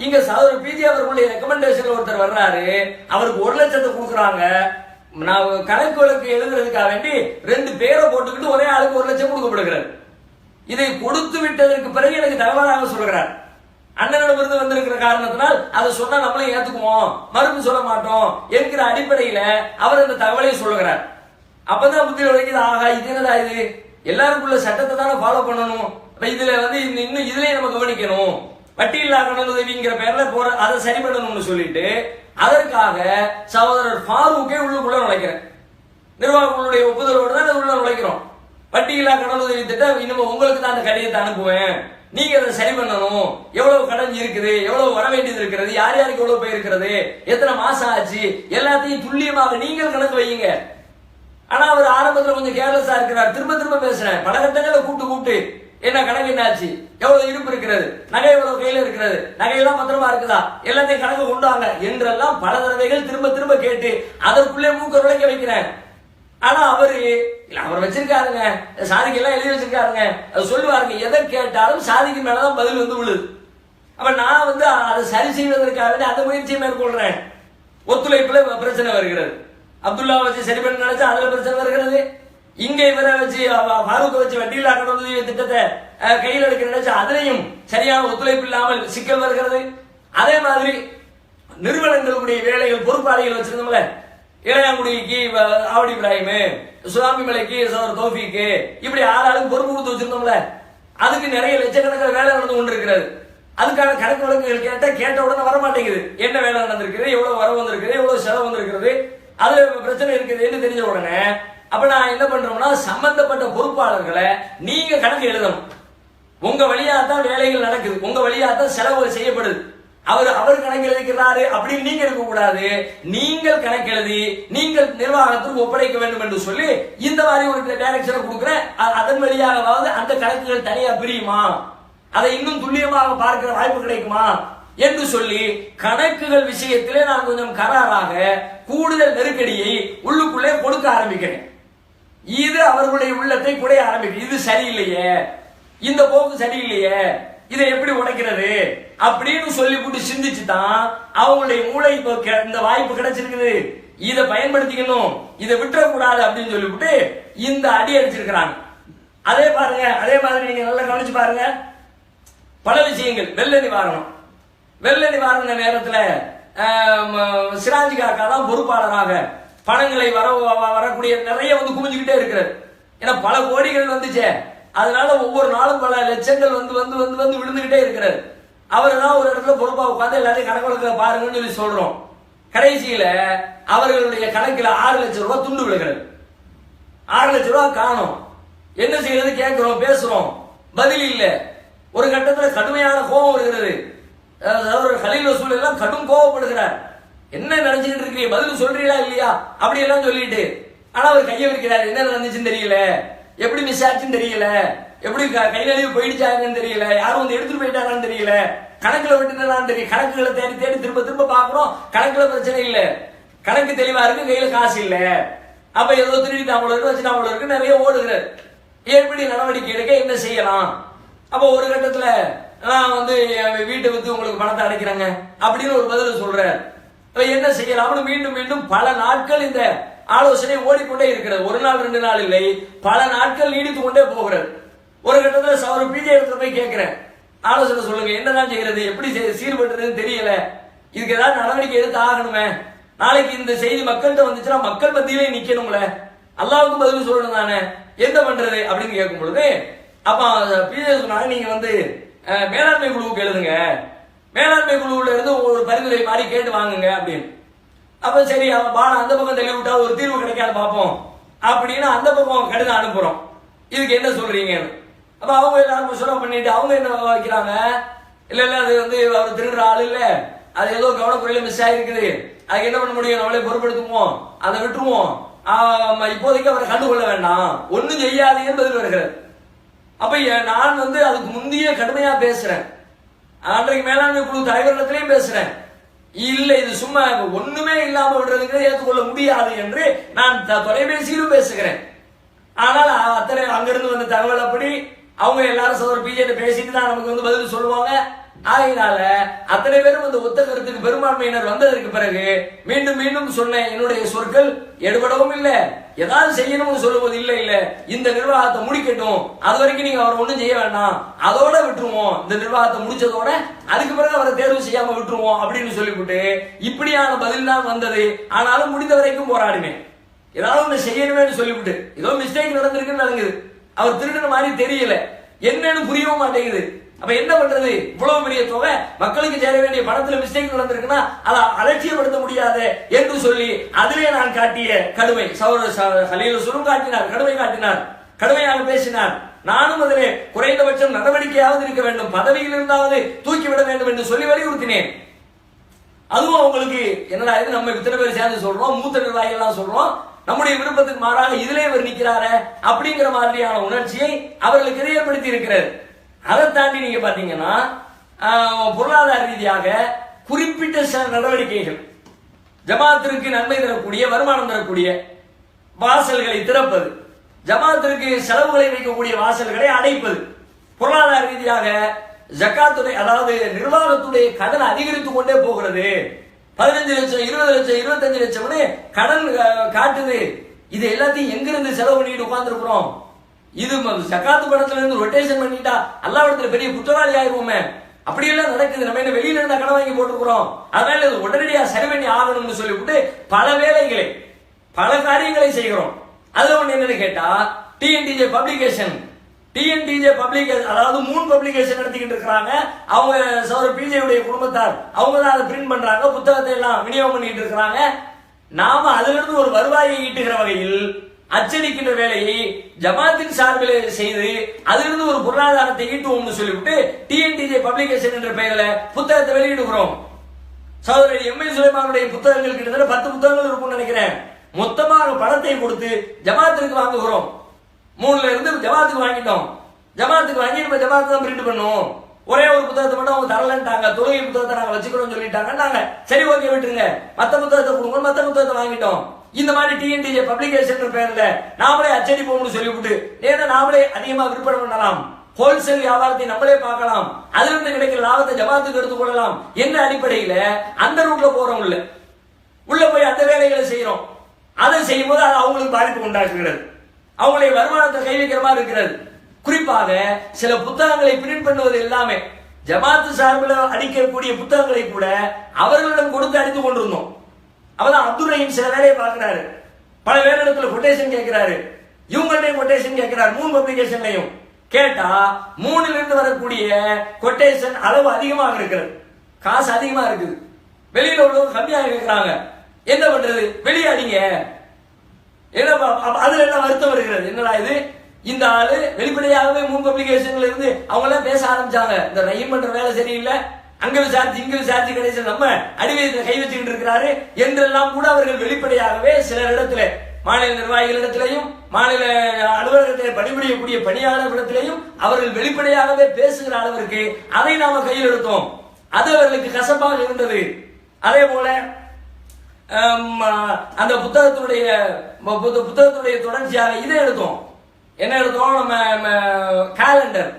இங்க சகோதரர் பிஜே அவர்களுடைய ரெக்கமெண்டேஷன் ஒருத்தர் வர்றாரு, அவருக்கு 1 லட்சத்தை கொடுக்குறாங்க. நான் கணக்கு வழக்கு எழுதுறதுக்காக வேண்டி 2 பேரை போட்டுக்கிட்டு ஒரே ஆளுக்கு 1 லட்சம் கொடுக்கப்படுகிறார். இதை கொடுத்து விட்டதற்கு பிறகு எனக்கு தகவலாக சொல்கிறார். அண்ணனிடமிருந்து வந்திருக்கிற காரணத்தினால் அதை சொன்னா நம்மளும் ஏத்துக்குவோம், மறுப்பு சொல்ல மாட்டோம் என்கிற அடிப்படையில அவர் அந்த தகவலை சொல்லுகிறார். அப்பதான் புத்தி வரைக்கும், ஆகா இது என்னடா இது, எல்லாருக்குள்ள சட்டத்தை தானே ஃபாலோ பண்ணணும், இதுல இன்னும் இதுலயே நம்ம கவனிக்கணும், வட்டி இல்லா கடன் உதவிங்கிற பேர்ல போற அதை சரி பண்ணணும்னு சொல்லிட்டு அதற்காக சகோதரர் ஃபாரூக்கே உள்ளுக்குள்ள நுழைக்கிறேன். நிர்வாகங்களுடைய ஒப்புதலோடு தான் உள்ள நுழைக்கிறோம். வட்டி இல்லா கடன் உதவி திட்டம் இன்னும் உங்களுக்கு தான் அந்த கடிதத்தை அனுப்புவேன், நீங்க அதை சரி பண்ணணும், எவ்வளவு கடன் இருக்குது, எவ்வளவு வர வேண்டியது இருக்கிறது, யார் யாருக்கு எவ்வளவு போயிருக்கிறது, எத்தனை மாசம் ஆச்சு, எல்லாத்தையும் துல்லியமாக நீங்கள் கணக்கு வையுங்க. ஆனா அவர் ஆரம்பத்தில் கொஞ்சம் கேர்லெஸ்ஸா இருக்கிறார். திரும்ப பேசுறேன், பல கட்டங்களை கூப்பிட்டு என்ன கணக்கு என்னாச்சு, எவ்வளவு இருப்பு இருக்கிறது, நகை எவ்வளவு கையில இருக்கிறது, நகையெல்லாம் பத்திரமா இருக்குதா, எல்லாத்தையும் கணக்கு கொண்டாங்க என்றெல்லாம் பல தடவைகள் திரும்ப கேட்டு அதற்குள்ளே மூக்க நுழைக்க வைக்கிறேன். ஆனா அவர் வச்சிருக்காருங்க, சாதிக்கு எல்லாம் எழுதி வச்சிருக்காருங்க, அது சொல்லுவாருங்க, எதை கேட்டாலும் சாதிக்கு மேலதான் பதில் விழுது. அப்ப நான் அதை சரி செய்வதற்காக அந்த முயற்சியை மேற்கொள்றேன். ஒத்துழைப்புல பிரச்சனை வருகிறது, அப்துல்லா வச்சு சரி பண்ண நினைச்சா அதுல பிரச்சனை வருகிறது. இங்க இவரை வச்சு ஃபாரூக்கை வச்சு வட்டியில் கடன் உதவி திட்டத்தை கையில் எடுக்க நினைச்சா அதுலயும் சரியான ஒத்துழைப்பு இல்லாமல் சிக்கல் வருகிறது. அதே மாதிரி நிறுவனங்களுடைய வேலைகள் பொறுப்பாளிகள் வச்சிருந்தோம்ல, இளையாங்குடிக்கு ஆவடி இப்ராஹிம், சுவாமி மலைக்கு தௌஃபீக்கு, இப்படி 6 ஆளுக்கு பொறுப்பு கொடுத்து வச்சிருந்தோம்ல, அதுக்கு நிறைய லட்சக்கணக்கில் வேலை நடந்து கொண்டிருக்கிறது. அதுக்கான கணக்கு வழக்குகள் கேட்ட உடனே வர மாட்டேங்குது. என்ன வேலை நடந்திருக்கிறது, எவ்வளவு வரவு வந்திருக்கிறது, எவ்வளவு செலவு வந்திருக்கிறது, அதுல பிரச்சனை இருக்குது தெரிஞ்ச உடனே அப்ப நான் என்ன பண்றோம்னா, சம்பந்தப்பட்ட பொறுப்பாளர்களை நீங்க கணக்கு எழுதணும். உங்க வழியா தான் வேலைகள் நடக்குது, உங்க வழியா தான் செலவுகள் செய்யப்படுது. அவர் கணக்கு எழுதிக்கிறாரு அப்படின்னு நீங்க இருக்க கூடாது. நீங்கள் கணக்கு எழுதி நீங்கள் நிர்வாகத்திற்கு ஒப்படைக்க வேண்டும் என்று சொல்லி இந்த மாதிரி ஒரு டைரக்ஷனை கொடுக்குறேன். அதன் வழியாகவாவது அந்த கணக்குகள் தனியா பிரியுமா, அதை இன்னும் துல்லியமாக பார்க்கிற வாய்ப்பு கிடைக்குமா என்று சொல்லி கணக்குகள் விஷயத்திலே நான் கொஞ்சம் கராராக கூடுதல் நெருக்கடியை உள்ளுக்குள்ளே கொடுக்க ஆரம்பிக்கிறேன். இது அவர்களுடைய உள்ளத்தை குடைய ஆரம்பிக்கும். இது சரியில்லையே, இந்த போக்கு சரியில்லையே, இதை எப்படி உடைக்கிறது அப்படின்னு சொல்லிவிட்டு சிந்திச்சு தான் அவங்களுடைய மூளை இந்த வாய்ப்பு கிடைச்சிருக்குது, இதை பயன்படுத்திக்கணும், இதை விட்டுறக்கூடாது அப்படின்னு சொல்லிவிட்டு இந்த அடி அடிச்சிருக்கிறாங்க. அதே பாருங்க, அதே மாதிரி நீங்க நல்லா கவனிச்சு பாருங்க. பல விஷயங்கள் வெள்ள நிவாரண நேரத்தில் சிராஜி காக்கா தான் பொறுப்பாளராக பணங்களை வரக்கூடிய நிறைய குமிஞ்சுக்கிட்டே இருக்கிறது. ஏன்னா பல கோடிகள் வந்துச்சே, அதனால ஒவ்வொரு நாளும் பல லட்சங்கள் வந்து விழுந்துகிட்டே இருக்கிறது. அவர் தான் ஒரு இடத்துல பொறுப்பா உட்காந்து எல்லாத்தையும் கணக்கு பாருங்கன்னு சொல்லி சொல்றோம். கடைசியில அவர்களுடைய கணக்கில் 6 லட்சம் ரூபாய் துண்டு விழுகிறது. 6 லட்சம் ரூபாய் காணும். என்ன செய்யறது கேட்கிறோம், பேசுறோம், பதில் இல்லை. ஒரு கட்டத்தில் கடுமையான கோபம் வருகிறது. கலீல் ரசூல் எல்லாம் கடும் கோபப்படுகிறார். என்ன நினைச்சுட்டு இருக்கிறீங்க, பதில் சொல்றீங்களா இல்லையா அப்படி எல்லாம் சொல்லிட்டு, ஆனா அவர் கையை வைக்கிறார். என்ன நடந்துச்சுன்னு தெரியல, எப்படி மிஸ் ஆச்சுன்னு தெரியல, எப்படி கை நழுவி போயிடுச்சாங்கன்னு தெரியல, யாரும் எடுத்துட்டு போயிட்டாங்கன்னு தெரியல, கணக்குல விட்டுனான்னு தெரியும். கணக்குகளை தேடி திரும்ப பாக்குறோம், கணக்குல பிரச்சனை இல்ல, கணக்கு தெளிவா இருக்கு, கையில காசு இல்ல. அப்ப ஏதோ திருடிட்டாமளோ வச்சுட்டாமளோ நிறைய ஓடுகிறார். எப்படி நடவடிக்கை எடுக்க என்ன செய்யலாம்? அப்ப ஒரு கட்டத்துல நான் வீட்டை வித்து உங்களுக்கு பணத்தை அடைக்கிறேங்க அப்படின்னு ஒரு பதில் சொல்றார். என்ன செய்யலாம்னு மீண்டும் பல நாட்கள் இந்த ஆலோசனை ஓடிக்கொண்டே இருக்கிறது. ஒரு நாள் 2 நாள் இல்லை, பல நாட்கள் நீடித்து கொண்டே போகிறது. ஒரு கட்டத்தில் அவர் பிஜே இடத்துல போய் கேட்கிறேன், ஆலோசனை சொல்லுங்க, என்னதான் செய்யறது, எப்படி சீர்படுறதுன்னு தெரியல, இதுக்கு ஏதாவது நடவடிக்கை எடுத்து ஆகணுமே நாளைக்கு இந்த செய்தி மக்கள்கிட்ட வந்துச்சுன்னா மக்கள் மத்தியிலே நிக்கணும்ல, அல்லாவுக்கும் பதில் சொல்லணும் தானே, என்ன பண்றது அப்படின்னு கேட்கும் பொழுது அப்ப பிஜே சொன்னாங்க, நீங்க வந்து மேலாண்மை குழுவுக்கு எழுதுங்க, மேலாண்மை குழுவுல இருந்து ஒரு பரிந்துரை மாதிரி கேட்டு வாங்குங்க அப்படின்னு. அப்ப சரி பானம் அந்த பக்கம் தள்ளி விட்டா ஒரு தீர்வு கிடைக்காது பார்ப்போம் அப்படின்னு அந்த பக்கம் கடிதம் அனுப்புறோம், இதுக்கு என்ன சொல்றீங்க. அப்ப அவங்க எல்லாரும் முஷரா பண்ணிட்டு அவங்க என்ன வைக்கிறாங்க, இல்ல இல்ல அது வந்து அவர் திருடுற ஆள் இல்ல, அது ஏதோ கவனக்குறையில மிஸ் ஆயிருக்குது, அதுக்கு என்ன பண்ண முடியும், நம்மளே பொறுப்படுத்துவோம், அதை விட்டுருவோம், இப்போதைக்கு அவரை கண்டுகொள்ள வேண்டாம், ஒன்னும் செய்யாதீங்கன்னு பதில் வருகிறது. அப்ப நான் வந்து அதுக்கு முந்தைய கடுமையா பேசுறேன், அன்றைக்கு மேலாண்மை குழு தலைவர்களிடத்திலையும் பேசுறேன், இல்ல இது சும்மா ஒண்ணுமே இல்லாம விடுறதுங்கிறது ஏற்றுக்கொள்ள முடியாது என்று நான் தொலைபேசியிலும் பேசுகிறேன். ஆனால் அத்தனை அங்கிருந்து வந்த தகவல் அப்படி அவங்க எல்லாரும் சோதர் பிஜேபி பேசிட்டு தான் நமக்கு வந்து பதில் சொல்லுவாங்க. ஆகையினால அத்தனை பேரும் அந்த ஒத்த கருத்துக்கு பெரும்பான்மையினர் வந்ததற்கு பிறகு மீண்டும் மீண்டும் சொன்ன என்னுடைய சொற்கள் எடுபடவும் இல்லை, ஏதாவது செய்யணும்னு சொல்லும்போது இல்ல இல்ல இந்த நிர்வாகத்தை முடிக்கட்டும், அது வரைக்கும் நீங்க அவர் ஒண்ணும் செய்ய வேண்டாம், அதோட விட்டுருவோம், இந்த நிர்வாகத்தை முடிச்சதோட அதுக்கு பிறகு அவரை தேர்வு செய்யாம விட்டுருவோம் அப்படின்னு சொல்லிவிட்டு இப்படியான பதில் தான் வந்தது. ஆனாலும் முடிந்த வரைக்கும் போராடுவேன், ஏதாவது ஒண்ணு செய்யணுமே சொல்லிவிட்டு ஏதோ மிஸ்டேக் நடந்திருக்குன்னு நடக்குது, அவர் திருடுன மாதிரி தெரியல, என்னன்னு புரியவும் மாட்டேங்குது. அப்ப என்ன பண்றது, இவ்வளவு பெரிய தொகை மக்களுக்கு சேர வேண்டிய பணத்துல மிஸ்டேக் நடந்திருக்குன்னா அதை அலட்சியப்படுத்த முடியாது என்று சொல்லி அதிலே நான் காட்டிய கடுமை சகோதரர் ஹலீல் ரசூலும் காட்டினார், கடுமை காட்டினார், கடுமையாக பேசினார். நானும் அதிலே குறைந்தபட்சம் நடவடிக்கையாவது இருக்க வேண்டும், பதவியில் இருந்தாவது தூக்கிவிட வேண்டும் என்று சொல்லி வலியுறுத்தினேன். அதுவும் அவங்களுக்கு என்னடா இது, நம்ம இத்தனை பேர் சேர்ந்து சொல்றோம், மூத்த நிர்வாகிகள் எல்லாம் சொல்றோம், நம்முடைய விருப்பத்துக்கு மாறாக இதிலே இவர் நிற்கிறாரு அப்படிங்கிற மாதிரியான உணர்ச்சியை அவர்களுக்கு ஏற்படுத்தி இருக்கிறது. அதை தாண்டி நீங்க பாத்தீங்கன்னா பொருளாதார ரீதியாக குறிப்பிட்ட சில நடவடிக்கைகள், ஜமாத்திற்கு நன்மை தரக்கூடிய வருமானம் தரக்கூடிய வாசல்களை திறப்பது, ஜமாத்திற்கு செலவுகளை வைக்கக்கூடிய வாசல்களை அடைப்பது, பொருளாதார ரீதியாக ஜக்காத்துடைய அதாவது நிர்வாகத்துடைய கடன் அதிகரித்துக் கொண்டே போகிறது, 15 லட்சம் 20 லட்சம் 25 லட்சம்னு கடன் காட்டுது, இது எல்லாத்தையும் எங்கிருந்து செலவு பண்ணிட்டு உட்கார்ந்து இருக்கிறோம், இது ஜக்காத்து பணத்துல இருந்து ரொட்டேஷன் பண்ணிட்டா அல்லாஹ்விடத்துல பெரிய குற்றவாளி ஆயிருவோமே, அப்படியெல்லாம் நடக்குது, நம்ம என்ன வெளியில இருந்தா கடன் வாங்கி போட்டுக்கிறோம், அதனால இது உடனடியா சரி பண்ணி ஆகணும்னு சொல்லிவிட்டு பல வேலைகளை பல காரியங்களை செய்கிறோம். அதுல ஒண்ணு என்னன்னு கேட்டா டிஎன்டிஜே பப்ளிகேஷன் அதாவது 3 பப்ளிகேஷன் நடத்திக்கிட்டு இருக்காங்க. அவங்க சௌரவ் பிஜேயுடைய குடும்பத்தார் அவங்க தான் அதை பிரிண்ட் பண்றாங்க, புத்தகத்தை எல்லாம் விநியோகம் பண்ணிட்டு இருக்காங்க. நாம அதுல இருந்து ஒரு வருவாயை ஈட்டுகிற வகையில் அச்சடிக்கின்ற வேலையை ஜமாத்தின் சார்பில் செய்து அதிலிருந்து ஒரு பொருளாதாரத்தை ஈட்டுவோம்னு சொல்லிவிட்டு டிஎன்டிஜே பப்ளிகேஷன் என்ற பெயரில் புத்தகத்தை வெளியிடுகிறோம். சகோதரர் எம்ஏ சுலைமானுடைய புத்தகங்கள் கிட்டத்தட்ட 10 புத்தகங்கள் இருக்கும்னு நினைக்கிறேன். மொத்தமாக பணத்தை கொடுத்து ஜமாத்திற்கு வாங்குகிறோம். 3ல இருந்து ஜமாத்துக்கு வாங்கிட்டோம், ஜமாத்துக்கு வாங்கி நம்ம ஜமாத்து தான் பிரிண்ட் பண்ணுவோம், ஒரே ஒரு புத்தகத்தை மட்டும் அவங்க தரலன்ட்டாங்க, தொழுகை புத்தகத்தை நாங்க வச்சுக்கிறோம் சொல்லிட்டாங்க. சரி ஓகே விட்டுருங்க, மத்த புத்தகத்தை கொடுங்க, மத்த புத்தகத்தை வாங்கிட்டோம். இந்த மாதிரி டிஎன்டிஜே பப்ளிகேஷன் பேர்ல நாமளே அச்சடிப்போம்னு சொல்லிவிட்டு ஏன்னா நாமளே அதிகமா விற்பனை பண்ணலாம், ஹோல்சேல் வியாபாரத்தை நம்மளே பார்க்கலாம், அதிலிருந்து கிடைக்கிற லாபத்தை ஜமாத்துக்கு எடுத்துக் கொள்ளலாம் என்ற அடிப்படையில அந்த ரூட்ல போறோம், உள்ள போய் அந்த வேலைகளை செய்யறோம். அதை செய்யும் போது அது அவங்களுக்கு பாதிப்பு உண்டாக்குகிறது, அவங்களுடைய வருமானத்தை கை வைக்கிற மாதிரி இருக்கிறது. குறிப்பாக சில புத்தகங்களை பிரிண்ட் பண்ணுவது எல்லாமே ஜமாத்து சார்பில் அடிக்கக்கூடிய புத்தகங்களை கூட அவர்களிடம் கொடுத்து அடித்து கொண்டிருந்தோம். அவதான் அப்துல் ரஹீம் சில வேலையை பார்க்கிறாரு, பல வேலையிடத்துல கொட்டேஷன் கேட்கிறாரு, இவங்கள்ட்ட கொட்டேஷன் கேட்கிறாரு. 3 பப்ளிகேஷன்லையும் கேட்டா 3ல இருந்து வரக்கூடிய கொட்டேஷன் அளவு அதிகமாக இருக்கிறது, காசு அதிகமா இருக்குது, வெளியில உள்ளவங்க கம்மியாக கேட்கிறாங்க. என்ன பண்றது, வெளியாடிங்க. அதுல என்ன வருத்தம் வருகிறது, என்னடா இது, இந்த ஆளு வெளிப்படையாகவே 3 பப்ளிகேஷன்ல இருந்து அவங்க எல்லாம் பேச ஆரம்பிச்சாங்க, இந்த ரஹீம் பண்ற வேலை சரியில்லை, அங்க விசாரிச்சு இங்க விசாரிச்சு கடைசி நம்ம அடிவயத்துல கை வச்சுக்கிட்டு இருக்கிறாரு என்றெல்லாம் கூட அவர்கள் வெளிப்படையாகவே சிலர் இடத்துல மாநில நிர்வாகிகளிடத்திலையும் மாநில அலுவலகத்தில் பணிபுரியக்கூடிய பணியாளர்களிடத்திலையும் அவர்கள் வெளிப்படையாகவே பேசுகிற அளவிற்கு அதை நாம கையில் எடுத்தோம். அது அவர்களுக்கு கசப்பாக இருந்தது. அதே போல அந்த புத்தகத்துடைய தொடர்ச்சியாக இதை எடுத்தோம். என்ன எடுத்தோம், நம்ம காலண்டர்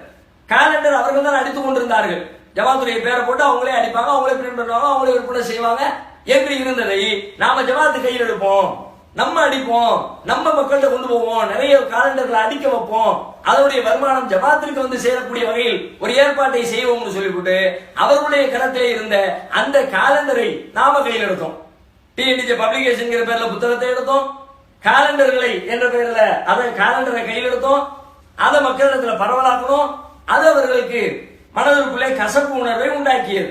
அவர்கள் தான் அடித்துக் கொண்டிருந்தார்கள். ஜமாத்துடைய பேரை போட்டு அவங்களே அடிப்பாங்க, அவங்களே பிரிண்ட் பண்ணுவாங்க, அவங்களே விற்பனை செய்வாங்க என்று இருந்ததை நாம ஜமாத்து கையில் எடுப்போம், நம்ம அடிப்போம், நம்ம மக்கள்கிட்ட கொண்டு போவோம், நிறைய காலண்டர்களை அடிக்க வைப்போம், அதனுடைய வருமானம் ஜமாத்திற்கு வந்து சேரக்கூடிய வகையில் ஒரு ஏற்பாட்டை செய்வோம்னு சொல்லிவிட்டு அவர்களுடைய கரத்திலே இருந்த அந்த காலண்டரை நாம கையில் எடுத்தோம். டிஎன்டிஜே பப்ளிகேஷன் பேர்ல புத்தகத்தை எடுத்தோம், காலண்டர்களை என்ற பெயர்ல அதை காலண்டரை கையில் எடுத்தோம், அதை மக்களிடத்தில் பரவலாக்கணும். அது அவர்களுக்கு மனதிற்குள்ளே கசப்பு உணர்வை உண்டாக்கியது.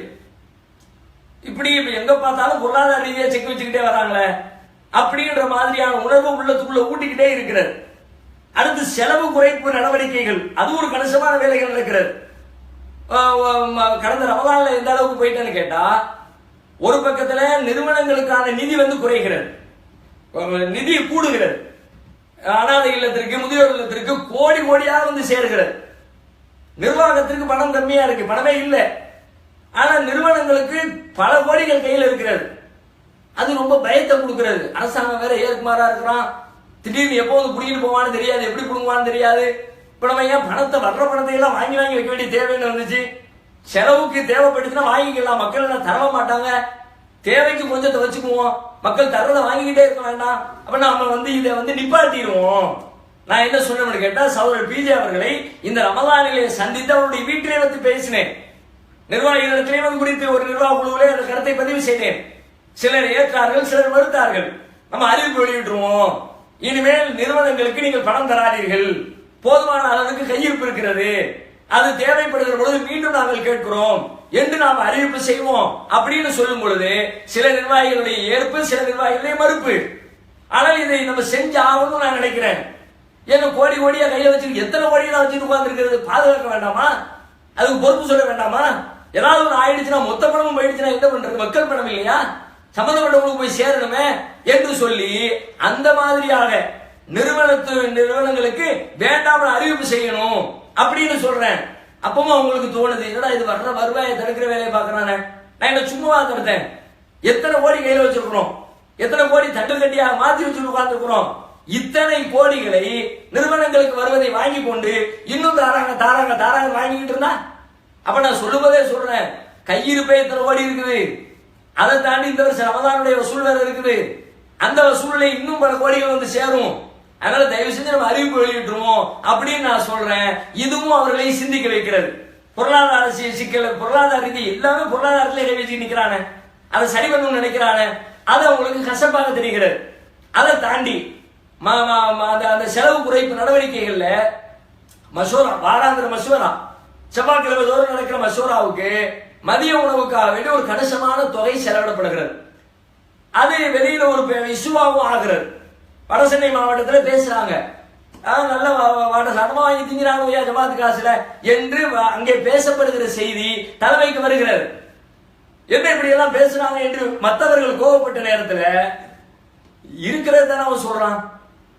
இப்படி எங்க பார்த்தாலும் பொருளாதார ரீதியா செக் வச்சுக்கிட்டே வராங்களே அப்படின்ற மாதிரியான உணர்வு உள்ளத்துக்குள்ள ஊட்டிக்கிட்டே இருக்கிறது. அடுத்து செலவு குறைப்பு நடவடிக்கைகள், அது ஒரு கணிசமான வேலைகள் நடக்கிறது. கடந்த ரமலான்ல எந்த அளவுக்கு போயிட்டேன்னு கேட்டா, ஒரு பக்கத்துல நிறுவனங்களுக்கான நிதி குறைகிறது, நிதி கூடுகிறது, அனாதை இல்லத்திற்கு முதியோர் இல்லத்திற்கு கோடி கோடியா சேர்கிறது. நிர்வாகத்திற்கு பணம் கம்மியா இருக்கு, பணமே இல்லை. ஆனா நிறுவனங்களுக்கு பல கோடிகள் கையில் இருக்கிறது. அது ரொம்ப பயத்தை கொடுக்கிறது. அரசாங்கம் வேற ஏற்குமாறா இருக்கிறான், திடீர்னு எப்போ குடிக்கிட்டு போவான்னு தெரியாது, எப்படி குடுங்குவான்னு தெரியாது. இப்ப நம்ம ஏன் பணத்தை வர்ற பணத்தை எல்லாம் வாங்கி வாங்கி வைக்க வேண்டிய தேவைன்னு வந்துச்சு. செலவுக்கு தேவைப்பட்டுச்சுன்னா வாங்கிக்கலாம், மக்கள் எல்லாம் தர மாட்டாங்க. தேவைக்கு கொஞ்சத்தை வச்சுக்குவோம், மக்கள் தர்றதை வாங்கிக்கிட்டே இருக்க வேண்டாம். அப்ப நாம இதை நிப்பாட்டிடுவோம். நான் என்ன சொன்னேன்னு கேட்டா, சகோதரர் பிஜே அவர்களை இந்த ரமலானிலே சந்தித்து அவருடைய வீட்டிலே பேசினேன். நிர்வாகிகளிடத்திலே குறித்து ஒரு நிர்வாக குழுவிலே அந்த கருத்தை பதிவு செய்தேன். சிலர் ஏற்றார்கள், சிலர் மறுத்தார்கள். நம்ம அறிவிப்பு வெளியிட்டுருவோம், இனிமேல் நிறுவனங்களுக்கு நீங்கள் பணம் தராதீர்கள், போதுமான அளவுக்கு கையிருப்பு இருக்கிறது, அது தேவைப்படுகிற பொழுது மீண்டும் நாங்கள் கேட்கிறோம் என்று நாம் அறிவிப்பு செய்வோம் அப்படின்னு சொல்லும் பொழுது சில நிர்வாகிகளுடைய ஏற்பு, சில நிர்வாகிகளுடைய மறுப்பு. ஆனால் இதை நம்ம செஞ்சு ஆகணும்னு நான் நினைக்கிறேன். ஏன்னா கோடி கோடியா கையில வச்சு எத்தனை கோடியா வச்சுட்டு உட்கார்ந்து இருக்கிறது, பாதுகாக்க வேண்டாமா? அதுக்கு பொறுப்பு சொல்ல வேண்டாமா? ஏதாவது ஒன்று ஆயிடுச்சுன்னா மொத்த பணமும் போயிடுச்சுன்னா என்ன பண்றது? மக்கள் பணம் இல்லையா, சம்பந்தப்பட்டவங்களுக்கு போய் சேரணுமே என்று சொல்லி அந்த மாதிரியாக நிறுவனங்களுக்கு வேண்டாமல் அறிவிப்பு செய்யணும் அப்படின்னு சொல்றேன். அப்பவும் அவங்களுக்கு தோணுது, என்னடா இது வர்ற வருவாயை தடுக்கிற வேலையை பாக்குறானே. நான் என்ன சும்மாவா தடுத்தேன்? எத்தனை கோடி கையில வச்சிருக்கிறோம், எத்தனை கோடி தட்டு கட்டியாக மாத்தி வச்சு உட்கார்ந்துருக்கிறோம். இத்தனை கோடிகளை நிறுவனங்களுக்கு வருவதை வாங்கி கொண்டு இன்னும் தாராங்க தாராங்க தாராங்க வாங்கிட்டு இருந்தா, அப்ப நான் சொல்லுவதே சொல்றேன், கையிருப்பே இத்தனை கோடி இருக்குது. அதை தாண்டி இந்த வருஷம் ரமதானுடைய வசூல் வேற இருக்குது. அந்த வசூலில் இன்னும் பல கோடிகள் சேரும். அதனால தயவு செஞ்சு நம்ம அறிவிப்பு வெளியிட்டுருவோம் அப்படின்னு நான் சொல்றேன். இதுவும் அவர்களை சிந்திக்க வைக்கிறது. பொருளாதார சிக்கல், பொருளாதார ரீதி எல்லாமே பொருளாதாரத்திலே கை வச்சு நிக்கிறானே, அதை சரி பண்ணணும்னு நினைக்கிறானே, அது அவங்களுக்கு கசப்பாக தெரிகிறது. அதை தாண்டி அந்த செலவு குறைப்பு நடவடிக்கைகள்ல மசோரா, வாராந்திர மசோரா, செவ்வாய்க்கிழமை தோறும் நடக்கிற மசோராவுக்கு மதிய உணவுக்காக வேண்டிய ஒரு கணிசமான தொகை செலவிடப்படுகிறது. அது வெளியில ஒரு இஷ்யூவாகவும் ஆகிறது. வடசென்னை மாவட்டத்தில் பேசுறாங்க, நல்ல சட்டமா வாங்கி திங்கிறாங்க ஜமாத்து காசுல என்று அங்கே பேசப்படுகிற செய்தி தலைமைக்கு வருகிறது. என்ன இப்படி எல்லாம் பேசுறாங்க என்று மற்றவர்கள் கோபப்பட்ட நேரத்தில் இருக்கிறது தானே அவன் சொல்றான்.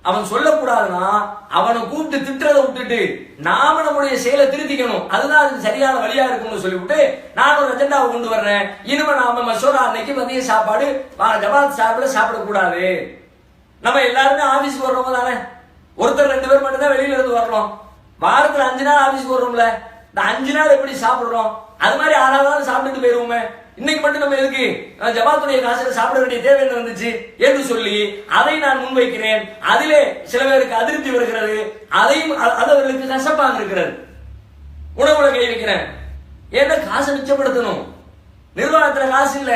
அவன் சொல்லக்கூடாதுன்னா அவனை கூப்பிட்டு திட்டுறதை விட்டுட்டு நாம நம்முடைய செயலை திருத்திக்கணும், அதுதான் அது சரியான வழியா இருக்கும்னு சொல்லிவிட்டு நான் ஒரு அஜெண்டாவை கொண்டு வர்றேன். இனிமே நாம மசோரா அன்னைக்கு மதிய சாப்பாடு ஜமாத் சார்பில் சாப்பிடக்கூடாது. நம்ம எல்லாருமே ஆபீஸ்க்கு வர்றவங்க தானே, ஒருத்தர் 2 பேர் மட்டும் தான் வெளியில இருந்து வரணும். வாரத்துல 5 நாள் ஆபீஸ்க்கு வர்றோம்ல, இந்த 5 நாள் எப்படி சாப்பிடுறோம்? அது மாதிரி 6வது நாள் சாப்பிட்டுட்டு போயிருவோமே. இன்னைக்கு மட்டும் நம்ம எதுக்கு ஜமாத்துடைய காசுல சாப்பிட வேண்டிய தேவை என்ன வந்துச்சு என்று சொல்லி அதை நான் முன்வைக்கிறேன். அதிலே சில பேருக்கு அதிருப்தி வருகிறது, அதையும் அது அவர்களுக்கு கசப்பாக இருக்கிறது. உணவுல கை வைக்கிறேன், ஏன்னா காசை மிச்சப்படுத்தணும். நிர்வாகத்துல காசு இல்ல,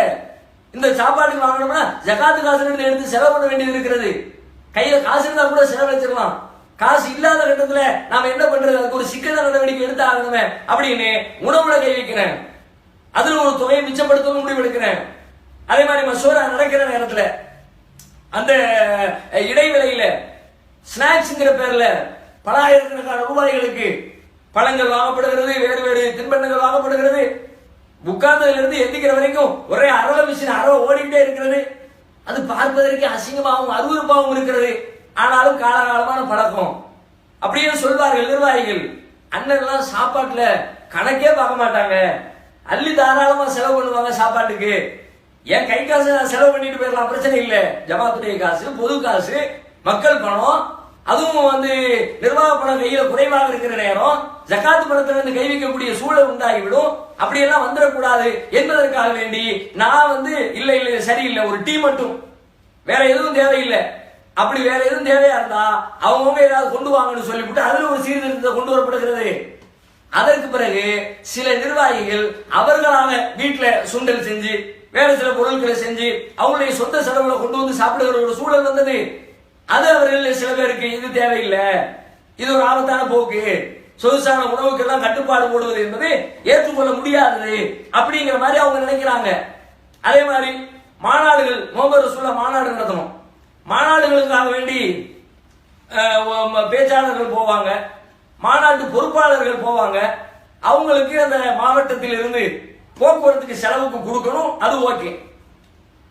இந்த சாப்பாட்டுக்கு வாங்கணும்னா ஜகாத்து காசுல இருந்து எடுத்து செலவு பண்ண வேண்டியது இருக்கிறது. கையில காசு இருந்தா கூட செலவழிச்சிடலாம். காசு இல்லாத கட்டத்துல நாம என்ன பண்றது, அதுக்கு ஒரு சிக்கன நடவடிக்கை எடுத்து ஆகணுமே அப்படின்னு உணவுல கை வைக்கிறேன். அதுல ஒரு தொகையை மிச்சப்படுத்தணும் முடிவு எடுக்கிறேன். அதே மாதிரி மசோரா நடக்கிற நேரத்துல அந்த இடைவேளையில ஸ்நாக்ஸ்ங்கிற பேர்ல பல ஆயிரக்கணக்கான ரூபாய்களுக்கு பழங்கள் வாங்கப்படுகிறது, வேறு வேறு தின்பண்டங்கள் வாங்கப்படுகிறது. உட்கார்ந்ததுல இருந்து எந்திக்கிற வரைக்கும் ஒரே அரவ மிஷின் அரவ ஓடிக்கிட்டே இருக்கிறது. அது பார்ப்பதற்கு அசிங்கமாகவும் அருவருப்பாகவும் இருக்கிறது. ஆனாலும் காலகாலமான பழக்கம். அப்படியே சொல்வார்கள் நிர்வாகிகள், அண்ணன் எல்லாம் சாப்பாட்டுல கணக்கே பார்க்க மாட்டாங்க, அள்ளி தாராளமா செலவு பண்ணுவாங்க சாப்பாட்டுக்கு. என் கை காசு நான் செலவு பண்ணிட்டு போயிடலாம், பிரச்சனை இல்லை. ஜமாத்துடைய காசு, பொது காசு, மக்கள் பணம், அதுவும் நிர்வாக பணம் கையில குறைவாக இருக்கிற நேரம் ஜகாத்து பணத்திலிருந்து கை வைக்கக்கூடிய சூழல் உண்டாகிவிடும். அப்படியெல்லாம் வந்துடக்கூடாது என்பதற்காக வேண்டி நான் இல்ல இல்ல சரியில்லை, ஒரு டீ மட்டும், வேற எதுவும் தேவையில்லை. அப்படி வேற எதுவும் தேவையா இருந்தா அவங்க ஏதாவது கொண்டு வாங்கன்னு சொல்லிவிட்டு அதுல ஒரு சீர்திருத்தத்தை கொண்டு வரப்படுகிறது. அதற்கு பிறகு சில நிர்வாகிகள் அவர்களாக வீட்டுல சுண்டல் செஞ்சு வேற சில பொருட்களை செஞ்சு அவங்களுடைய சொந்த செலவுல கொண்டு வந்து சாப்பிடுகிற ஒரு சூழல் வந்தது. அது அவர்கள் சில பேருக்கு இது தேவையில்லை, இது ஒரு ஆபத்தான போக்கு, சொகுசான உணவுக்கெல்லாம் கட்டுப்பாடு போடுவது என்பது ஏற்றுக்கொள்ள முடியாதது அப்படிங்கிற மாதிரி அவங்க நினைக்கிறாங்க. அதே மாதிரி மாநாடுகள், முஹம்மது ரசூலுல்லாஹ் மாநாடு நடத்தணும், மாநாடுகளுக்காக வேண்டி பேச்சாளர்கள் போவாங்க, மாநாட்டு பொறுப்பாளர்கள் போவாங்க. அவங்களுக்கு அந்த மாவட்டத்தில் இருந்து போக்குவரத்துக்கு செலவுக்கு கொடுக்கணும், அது ஓகே.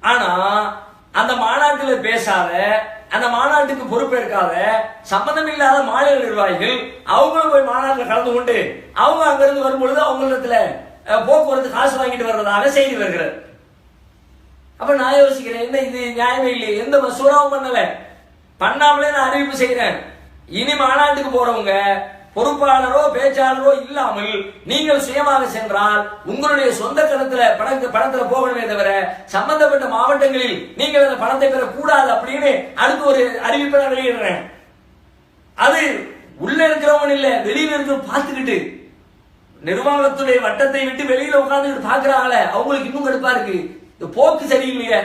ஆனா அந்த மாநாட்டில் பேசாத, அந்த மாநாட்டுக்கு பொறுப்பேற்காத சம்பந்தம் இல்லாத மாநில நிர்வாகிகள் அவங்களும் போய் மாநாட்டில் கலந்து கொண்டு அவங்க அங்கிருந்து வரும்பொழுது அவங்களிடத்துல போக்குவரத்து காசு வாங்கிட்டு வர்றதாக செய்தி வருகிறது. அப்ப நான் யோசிக்கிறேன், என்ன இது நியாயமே இல்லையே, எந்த மசூராவும் பண்ணல, பண்ணாமலே நான் அறிவிப்பு செய்யறேன். இனி மாநாட்டுக்கு போறவங்க பொறுப்பாளரோ பேச்சாளரோ இல்லாமல் நீங்கள் சுயமாக சென்றால் உங்களுடைய சொந்த கணத்துல பணத்துல போகணுமே தவிர சம்பந்தப்பட்ட மாவட்டங்களில் நீங்கள் அந்த பணத்தை பெற கூடாது அப்படின்னு அடுத்து ஒரு அறிவிப்பை நான் வெளியிடுறேன். அது உள்ள இருக்கிறவங்க இல்ல, வெளியில இருக்கிற பார்த்துக்கிட்டு நிர்வாகத்துடைய வட்டத்தை விட்டு வெளியில உட்கார்ந்து பாக்குறாங்களே, அவங்களுக்கு இன்னும் கடுப்பா இருக்கு. இந்த போக்கு சரியில்லையே,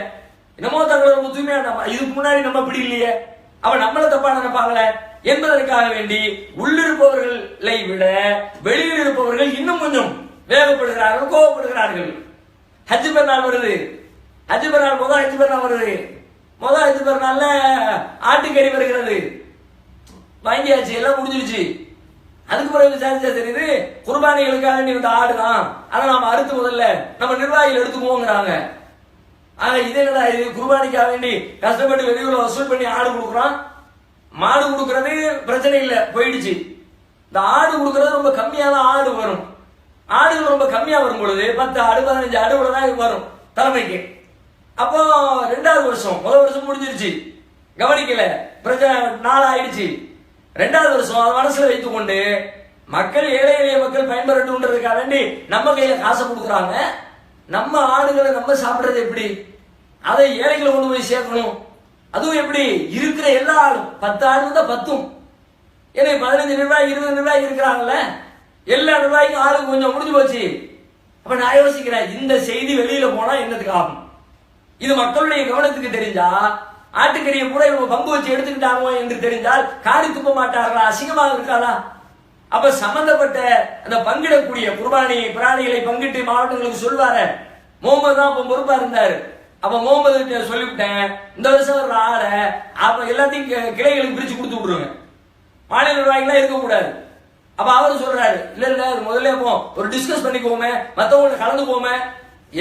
என்னமோ தங்களோட தூய்மையா இதுக்கு முன்னாடி நம்ம இப்படி இல்லையே, அவ நம்மள தப்பா நினைப்பாங்களே என்பதற்காக வேண்டி உள்ளிருப்பவர்களை விட வெளியில் இருப்பவர்கள் இன்னும் கொஞ்சம் வேகப்படுகிறார்கள், கோபப்படுகிறார்கள். ஹஜ் பெருநாள் வருது, ஹஜ் பெருநாள் முதல் ஹஜ் பெருநாள் வருது, முதல் ஹஜ் பெருநாள்ல ஆட்டுக்கறி வருகிறது, வாங்கியாச்சு, எல்லாம் முடிஞ்சிருச்சு. அதுக்கு பிறகு விசாரிச்சா தெரியுது குர்பானிகளுக்காக நீ வந்து ஆடுதான், அதை நாம அறுத்து முதல்ல நம்ம நிர்வாகிகள் எடுத்துக்குவோங்கிறாங்க. ஆனா இதே என்னடா இது, குர்பானிக்காக வேண்டி கஷ்டப்பட்டு வெளியூர்ல வசூல் பண்ணி ஆடு கொடுக்குறான். மாடு கொடுக்கறது பிரச்சனை இல்லை, போயிடுச்சு. இந்த ஆடு கொடுக்கறது ரொம்ப கம்மியா தான் ஆடு வரும். ஆடுகள் ரொம்ப கம்மியா வரும் பொழுது 10 ஆடு 15 ஆடு தான் வரும் தலைமைக்கு. அப்போ 2வது வருஷம், முதல் வருஷம் முடிஞ்சிருச்சு, கவனிக்கல, பிரச்சனை 4 ஆயிடுச்சு. 2வது வருஷம் அதை மனசுல வைத்துக் கொண்டு மக்கள், ஏழை எளிய மக்கள் பயன்பெறட்டும்ன்றதுக்காக வேண்டி நம்ம கையில காசை கொடுக்குறாங்க. நம்ம ஆடுகளை நம்ம சாப்பிடுறது எப்படி, அதை ஏழைகளை கொண்டு போய் சேர்க்கணும், அதுவும் எப்படி, இருக்கிற எல்லா ஆளும் 10 ஆடு தான் 10ம், ஏன்னா 15 நிர்வாகி 20 நிர்வாகி இருக்கிறாங்கல்ல, எல்லா நிர்வாகிக்கும் ஆளுக்கு கொஞ்சம் முடிஞ்சு போச்சு. அப்ப நான் யோசிக்கிறேன், இந்த செய்தி வெளியில போனா என்னத்துக்கு ஆகும்? இது மக்களுடைய கவனத்துக்கு தெரிஞ்சா, ஆட்டுக்கறியை கூட இவங்க பங்கு வச்சு எடுத்துக்கிட்டாங்க என்று தெரிஞ்சால் காரி துப்ப மாட்டார்களா, அசிங்கமாக இருக்காதா? அப்ப சம்பந்தப்பட்ட அந்த பங்கிடக்கூடிய குர்பானி பிராணிகளை பங்கிட்டு மாவட்டங்களுக்கு சொல்வார, முகமது தான் அப்ப பொறுப்பா இருந்தாரு. அப்ப முகமது சொல்லிவிட்டேன், இந்த வருஷம் ஒரு ஆளை அப்ப எல்லாத்தையும் கிளைகளுக்கு பிரிச்சு கொடுத்து விட்டுருங்க, மாநில நிர்வாகிகளா இருக்கக்கூடாது. அப்ப அவரு சொல்றாரு, இல்ல இல்ல முதல்ல ஒரு டிஸ்கஸ் பண்ணிக்கோமே, மத்தவங்க கலந்துக்கோமே,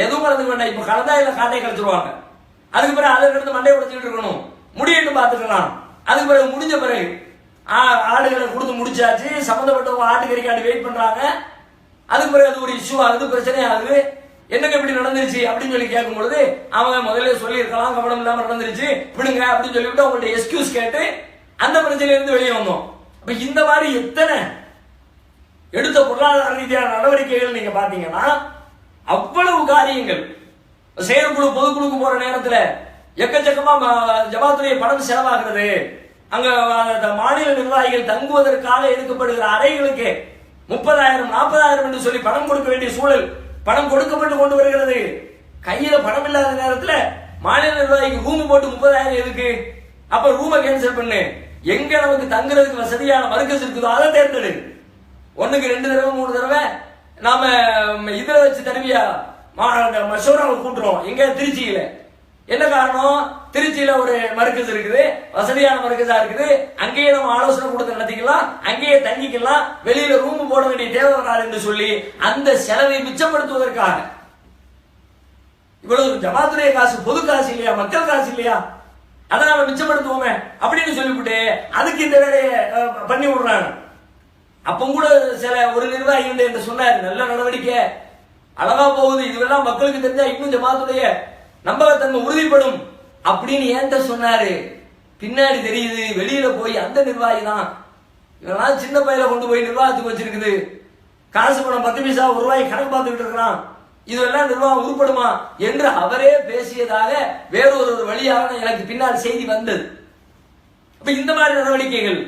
எதுவும் கலந்துக்க வேண்டாம், இப்ப கலந்தா இல்ல காட்டை கழிச்சிருவாங்க, அதுக்கு பிறகு அதற்கு அடுத்து மண்டையை உடைச்சிட்டு இருக்கணும், முடியட்டு பாத்துக்கலாம். அதுக்கு பிறகு முடிஞ்ச பிறகு ஆடுகளை கொடுத்து முடிச்சாச்சு, சம்பந்தப்பட்டவங்க ஆட்டுக்கறிக்காண்டி வெயிட் பண்றாங்க. அதுக்கு பிறகு அது ஒரு இஷ்யூ ஆகுது, பிரச்சனை ஆகுது, என்னங்க இப்படி நடந்துருச்சு அப்படின்னு சொல்லி கேட்கும் பொழுது அவங்க முதல்ல சொல்லி இருக்கலாம், கவனம் இல்லாம நடந்துருச்சு விடுங்க அப்படின்னு சொல்லிவிட்டு அவங்கள்ட்ட எக்ஸ்கியூஸ் கேட்டு அந்த பிரச்சனையில இருந்து வெளியே வந்தோம். அப்ப இந்த மாதிரி எத்தனை எடுத்த பொருளாதார ரீதியான நடவடிக்கைகள் நீங்க பாத்தீங்கன்னா அவ்வளவு காரியங்கள். செயற்குழு பொதுக்குழுக்கு போற நேரத்துல எக்கச்சக்கமா ஜமாத்துடைய பணம் செலவாகிறது. அங்க மாநில நிர்வாகிகள் தங்குவதற்காக எடுக்கப்படுகிற அறைகளுக்கு 30,000 40,000 என்று சொல்லி பணம் கொடுக்க வேண்டிய சூழல், பணம் கொடுக்கப்பட்டு கொண்டு வருகிறது. கையில பணம் இல்லாத நேரத்துல மாநில நிர்வாகிக்கு ரூம் போட்டு 30,000 எதுக்கு? அப்ப ரூமை கேன்சல் பண்ணு, எங்க நமக்கு தங்குறதுக்கு வசதியான மர்கஸ் இருக்குதோ அதை தேர்ந்தெடு. 1க்கு 2 தடவை 3 தடவை நாம இதுல வச்சு தருவியா மஷூராவை கூட்டுறோம். எங்க? திருச்சியில. என்ன காரணம்? திருச்சியில ஒரு மர்கஸ் இருக்குது, வசதியான மர்கஸா இருக்குது, அங்கேயே நம்ம ஆலோசனை கொடுத்து நடத்திக்கலாம், அங்கேயே தங்கிக்கலாம், வெளியில ரூம் போட வேண்டிய தேவை வராது என்று சொல்லி அந்த செலவை மிச்சப்படுத்துவதற்காக. இவ்வளவு ஜமாத்துடைய காசு, பொது காசு இல்லையா, மக்கள் காசு இல்லையா, அதை நாம மிச்சப்படுத்துவோமே அப்படின்னு சொல்லிவிட்டு அதுக்கு இந்த வேலையை பண்ணி விடுறாங்க. அப்ப கூட சில ஒரு நிர்வாகி என்று சொன்னார், நல்ல நடவடிக்கை, அழகா போகுது, இதுவெல்லாம் மக்களுக்கு தெரிஞ்சா இன்னும் ஜமாத்துடைய நம்பகத்தன்மை உறுதிப்படும் அப்படின்னு ஏன்ட்ட சொன்னாரு. பின்னாடி தெரியுது வெளியில போய் அந்த நிர்வாகி தான் இதெல்லாம் சின்ன பையில கொண்டு போய் நிர்வாகத்துக்கு வச்சிருக்குது, காசு பணம் 10 பைசா ஒரு ரூபாய் கணக்கு பார்த்துக்கிட்டு இருக்கிறான், இதெல்லாம் நிர்வாகம் உருப்படுமா என்று அவரே பேசியதாக வேறொரு வழியாக எனக்கு பின்னால் செய்தி வந்தது. அப்ப இந்த மாதிரி நடவடிக்கைகள்,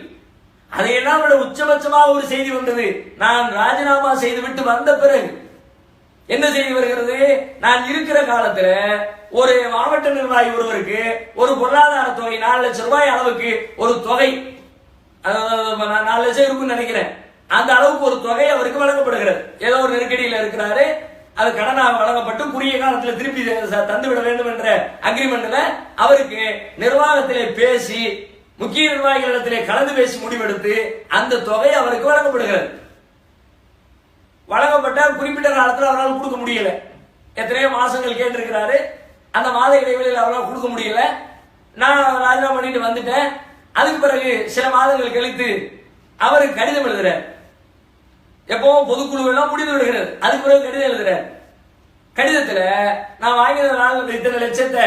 அதையெல்லாம் விட உச்சபட்சமாக ஒரு செய்தி வந்தது. நான் ராஜினாமா செய்து விட்டு வந்த பிறகு என்ன செய்தி வருகிறது? நான் இருக்கிற காலத்துல ஒரு மாவட்ட நிர்வாகி ஒருவருக்கு ஒரு பொருளாதார தொகை 4 லட்சம் ரூபாய் அளவுக்கு ஒரு தொகை, 4 லட்சம் இருக்குன்னு நினைக்கிறேன், அந்த அளவுக்கு ஒரு தொகை அவருக்கு வழங்கப்படுகிறது. ஏதோ ஒரு நெருக்கடியில் இருக்கிறாரு, அது கடனாக வழங்கப்பட்டு குறுகிய காலத்தில் திருப்பி தந்துவிட வேண்டும் என்ற அக்ரிமெண்ட்ல அவருக்கு நிர்வாகத்திலே பேசி முக்கிய நிர்வாகிகளிடத்திலே கலந்து பேசி முடிவெடுத்து அந்த தொகை அவருக்கு வழங்கப்படுகிறது. வழங்கப்பட்ட குறிப்பிட்ட காலத்தில் அவரால் கொடுக்க முடியல. எத்தனையோ மாசங்கள் கேட்டிருக்கிறாரு, அந்த மாத இடைவெளியில் அவரால் கொடுக்க முடியல. நான் ராஜினாமா பண்ணிட்டு வந்துட்டேன். அதுக்கு பிறகு சில மாதங்கள் கழித்து அவருக்கு கடிதம் எழுதுறார். எப்பவும் பொதுக்குழு எல்லாம் முடிந்து விடுகிறது. அதுக்கு பிறகு கடிதம் எழுதுறார். கடிதத்துல நான் வாங்கின இத்தனை லட்சத்தை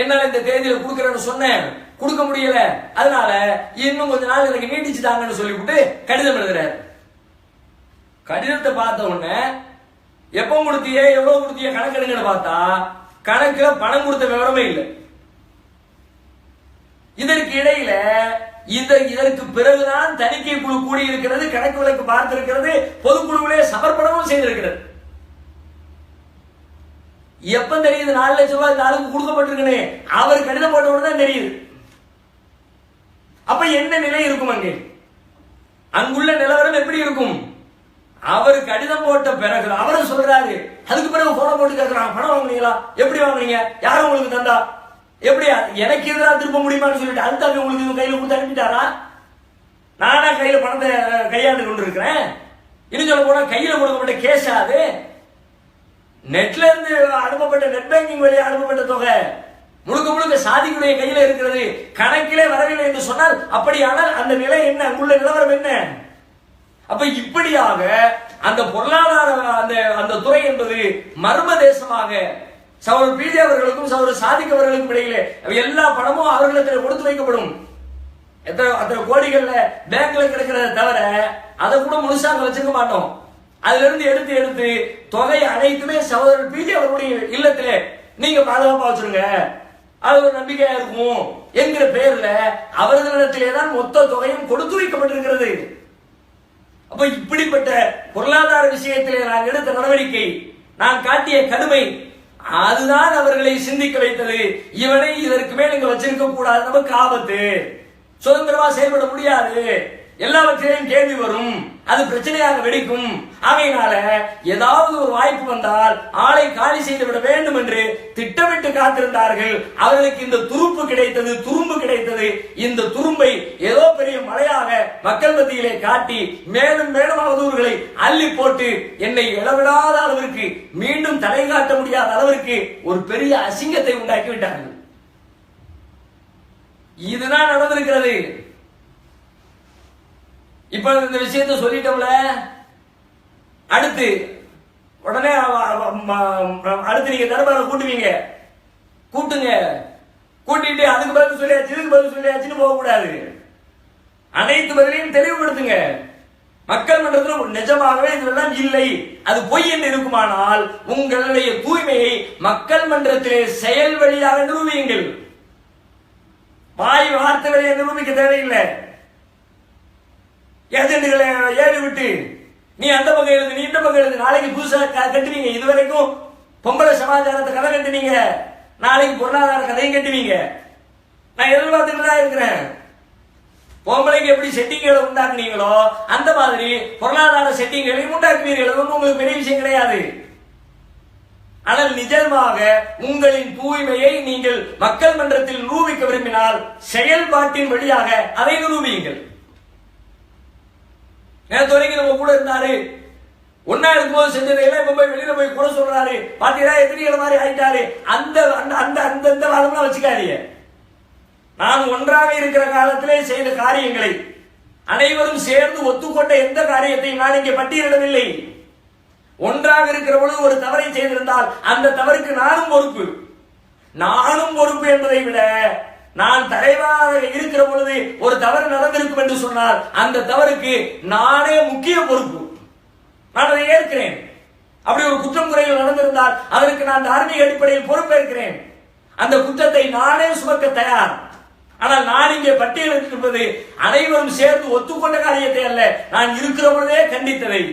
என்னால இந்த தேதியில கொடுக்கறேன்னு சொன்னேன், கொடுக்க முடியல, அதனால இன்னும் கொஞ்ச நாள் எனக்கு நீட்டிச்சு தாங்கன்னு சொல்லிவிட்டு கடிதம் எழுதுறாரு. கடிதத்தை பார்த்த உடனே எப்ப கொடுத்தியே எவ்வளவு கொடுத்திய கணக்கெடுங்கன்னு பார்த்தா கணக்குல பணம் கொடுத்த விவரமே இல்லை. இதற்கு இடையில இதற்கு பிறகுதான் தணிக்கை குழு கூடி இருக்கிறது, கணக்கு வழக்கு பார்த்திருக்கிறது, பொதுக்குழுவிலே சமர்ப்பணமும் செய்திருக்கிறது. எப்ப தெரியுது 4 லட்சம் ரூபாய் இந்த ஆளுக்கு கொடுக்கப்பட்டிருக்கனே? அவர் கடிதம் போட்ட உடனே தெரியுது. அப்ப என்ன நிலை இருக்கும்? அங்கே அங்குள்ள நிலவரம் எப்படி இருக்கும்? அவர் கடிதம் போட்ட பிறகு அவரும் சொல்றாரு, அதுக்கு பிறகு போன போட்டு கேட்கிறான், பணம் வாங்குனீங்களா, எப்படி வாங்குனீங்க, யாரும் உங்களுக்கு தந்தா, எப்படி எனக்கு எதிராக திருப்ப முடியுமான்னு சொல்லிட்டு அடுத்த உங்களுக்கு கையில கொடுத்து அனுப்பிட்டாரா? நானா கையில பணத்தை கையாண்டு கொண்டு இருக்கிறேன். இன்னும் சொல்ல போனா கையில கொடுக்கப்பட்ட கேஷா அது? நெட்ல இருந்து அனுப்பப்பட்ட நெட் பேங்கிங் வழியா அனுப்பப்பட்ட தொகை முழுக்க முழுக்க சாதிக்குடைய கையில இருக்கிறது, கணக்கிலே வரவில்லை என்று சொன்னால் அப்படியானால் அந்த நிலை என்ன, அங்குள்ள நிலவரம் என்ன? அப்ப இப்படியாக அந்த பொருளாதார அந்த துறை என்பது மர்ம தேசமாக சகோதரர் பிஜே அவர்களுக்கும் சகோதரர் சாதிக் அவர்களுக்கும் இடையிலே எல்லா பணமும் அவர்களிடத்தில் கொடுத்து வைக்கப்படும். அத்தனை கோடிகள்ல பேங்க்ல கிடைக்கிறத தவிர அதை கூட முழுசாக வச்சிருக்க மாட்டோம். அதுல இருந்து எடுத்து எடுத்து தொகை அனைத்துமே சகோதரர் பிஜே அவர்களுடைய இல்லத்திலே நீங்க பாதுகாப்பா வச்சிருங்க, அது ஒரு நம்பிக்கையா இருக்கும் என்கிற பெயர்ல அவர்களிடத்திலே தான் மொத்த தொகையும் கொடுத்து வைக்கப்பட்டிருக்கிறது. அப்ப இப்படிப்பட்ட பொருளாதார விஷயத்திலே நான் எடுத்த நடவடிக்கை, நான் காட்டிய கடுமை, அதுதான் அவர்களை சிந்திக்க வைத்தது. இவனை இதற்கு மேல் இங்க வச்சிருக்க கூடாது, நமக்கு ஆபத்து, சுதந்திரமா செயல்பட முடியாது, எல்லாவற்றையும் கேள்வி வரும், அது பிரச்சனையாக வெடிக்கும். ஆகையினால ஏதாவது ஒரு வாய்ப்பு வந்தால் ஆளை காலி செய்து விட வேண்டும் என்று திட்டமிட்டு காத்திருந்தார்கள். அவர்களுக்கு இந்த துரும்பு கிடைத்தது. இந்த துரும்பை ஏதோ பெரிய மலையாக மக்கள் மத்தியிலே காட்டி மேலும் மேலும் அவதூறுகளை அள்ளி போட்டு என்னை இளவிடாத அளவிற்கு, மீண்டும் தடை காட்ட முடியாத அளவிற்கு ஒரு பெரிய அசிங்கத்தை உண்டாக்கி விட்டார்கள். இதுதான் நடந்திருக்கிறது. இப்ப இந்த விஷயத்தை சொல்லிட்டோம்ல, அடுத்து உடனே அடுத்து நீங்க தரப்பார கூட்டுங்க, கூட்டிட்டு அதுக்கு பதில் சொல்லியாச்சு இதுக்கு பதில் சொல்லியாச்சுன்னு போக கூடாது. அனைத்து பதிலையும் தெளிவுபடுத்துங்க. மக்கள் மன்றத்தில் நிஜமாகவே இதெல்லாம் இல்லை, அது பொய் என்று இருக்குமானால் உங்களுடைய தூய்மையை மக்கள் மன்றத்திலே செயல் வழியாக நிரூபியுங்கள். வாய் வார்த்தை வழியை நிரூபிக்க தேவையில்லை. ஏஜென்ட்களை ஏறி விட்டு நீ அந்த பக்கம் எழுது, நீ இந்த பக்கம் எழுது, நாளைக்கு புதுசா கட்டுவீங்க. இதுவரைக்கும் பொம்பளை சமாச்சாரத்தை கதை கட்டுவீங்க, நாளைக்கு பொருளாதார கதையும் கட்டுவீங்க. நான் எதிர்பார்த்துட்டு தான் இருக்கிறேன். பொம்பளைக்கு எப்படி செட்டிங்களை உண்டாக்குனீங்களோ அந்த மாதிரி பொருளாதார செட்டிங்களையும் உண்டாக்குவீர்கள். அது உங்களுக்கு பெரிய விஷயம் கிடையாது. ஆனால் நிஜமாக உங்களின் தூய்மையை நீங்கள் மக்கள் மன்றத்தில் நிரூபிக்க விரும்பினால் செயல்பாட்டின் வழியாக அதை நிரூபியுங்கள். நேற்று வரைக்கும் நம்ம கூட இருந்தாரு, ஒன்னா இருக்கும்போது செஞ்சதையெல்லாம் இப்ப போய் வெளியில போய் குறை சொல்றாரு, பாத்தீங்களா எதிரிகளை மாதிரி ஆயிட்டாரு. அந்த அந்த அந்த வாதம்லாம் வச்சுக்காதீங்க. நான் ஒன்றாக இருக்கிற காலத்திலே செய்த காரியங்களை அனைவரும் சேர்ந்து ஒத்துக்கொண்ட எந்த காரியத்தையும் நான் இங்கே பட்டியலிடவில்லை. ஒன்றாக இருக்கிற பொழுது ஒரு தவறை செய்திருந்தால் அந்த தவறுக்கு நானும் பொறுப்பு என்பதை விட, நான் தலைவராக இருக்கிற பொழுது ஒரு தவறு நடந்திருக்கும் என்று சொன்னால் அந்த தவறுக்கு நானே முக்கிய பொறுப்பு. நான் அதை ஏற்கிறேன். அப்படி ஒரு குற்றம் குறைகள் நடந்திருந்தால் அதற்கு நான் தார்மீக அடிப்படையில் பொறுப்பேற்கிறேன். அந்த குற்றத்தை நானே சுமக்க தயார். ஆனால் நான் இங்கே பட்டியலிட்டிருப்பது அனைவரும் சேர்ந்து ஒத்துக்கொண்ட காரியத்தை அல்ல, நான் இருக்கிற பொழுதே கண்டித்ததை,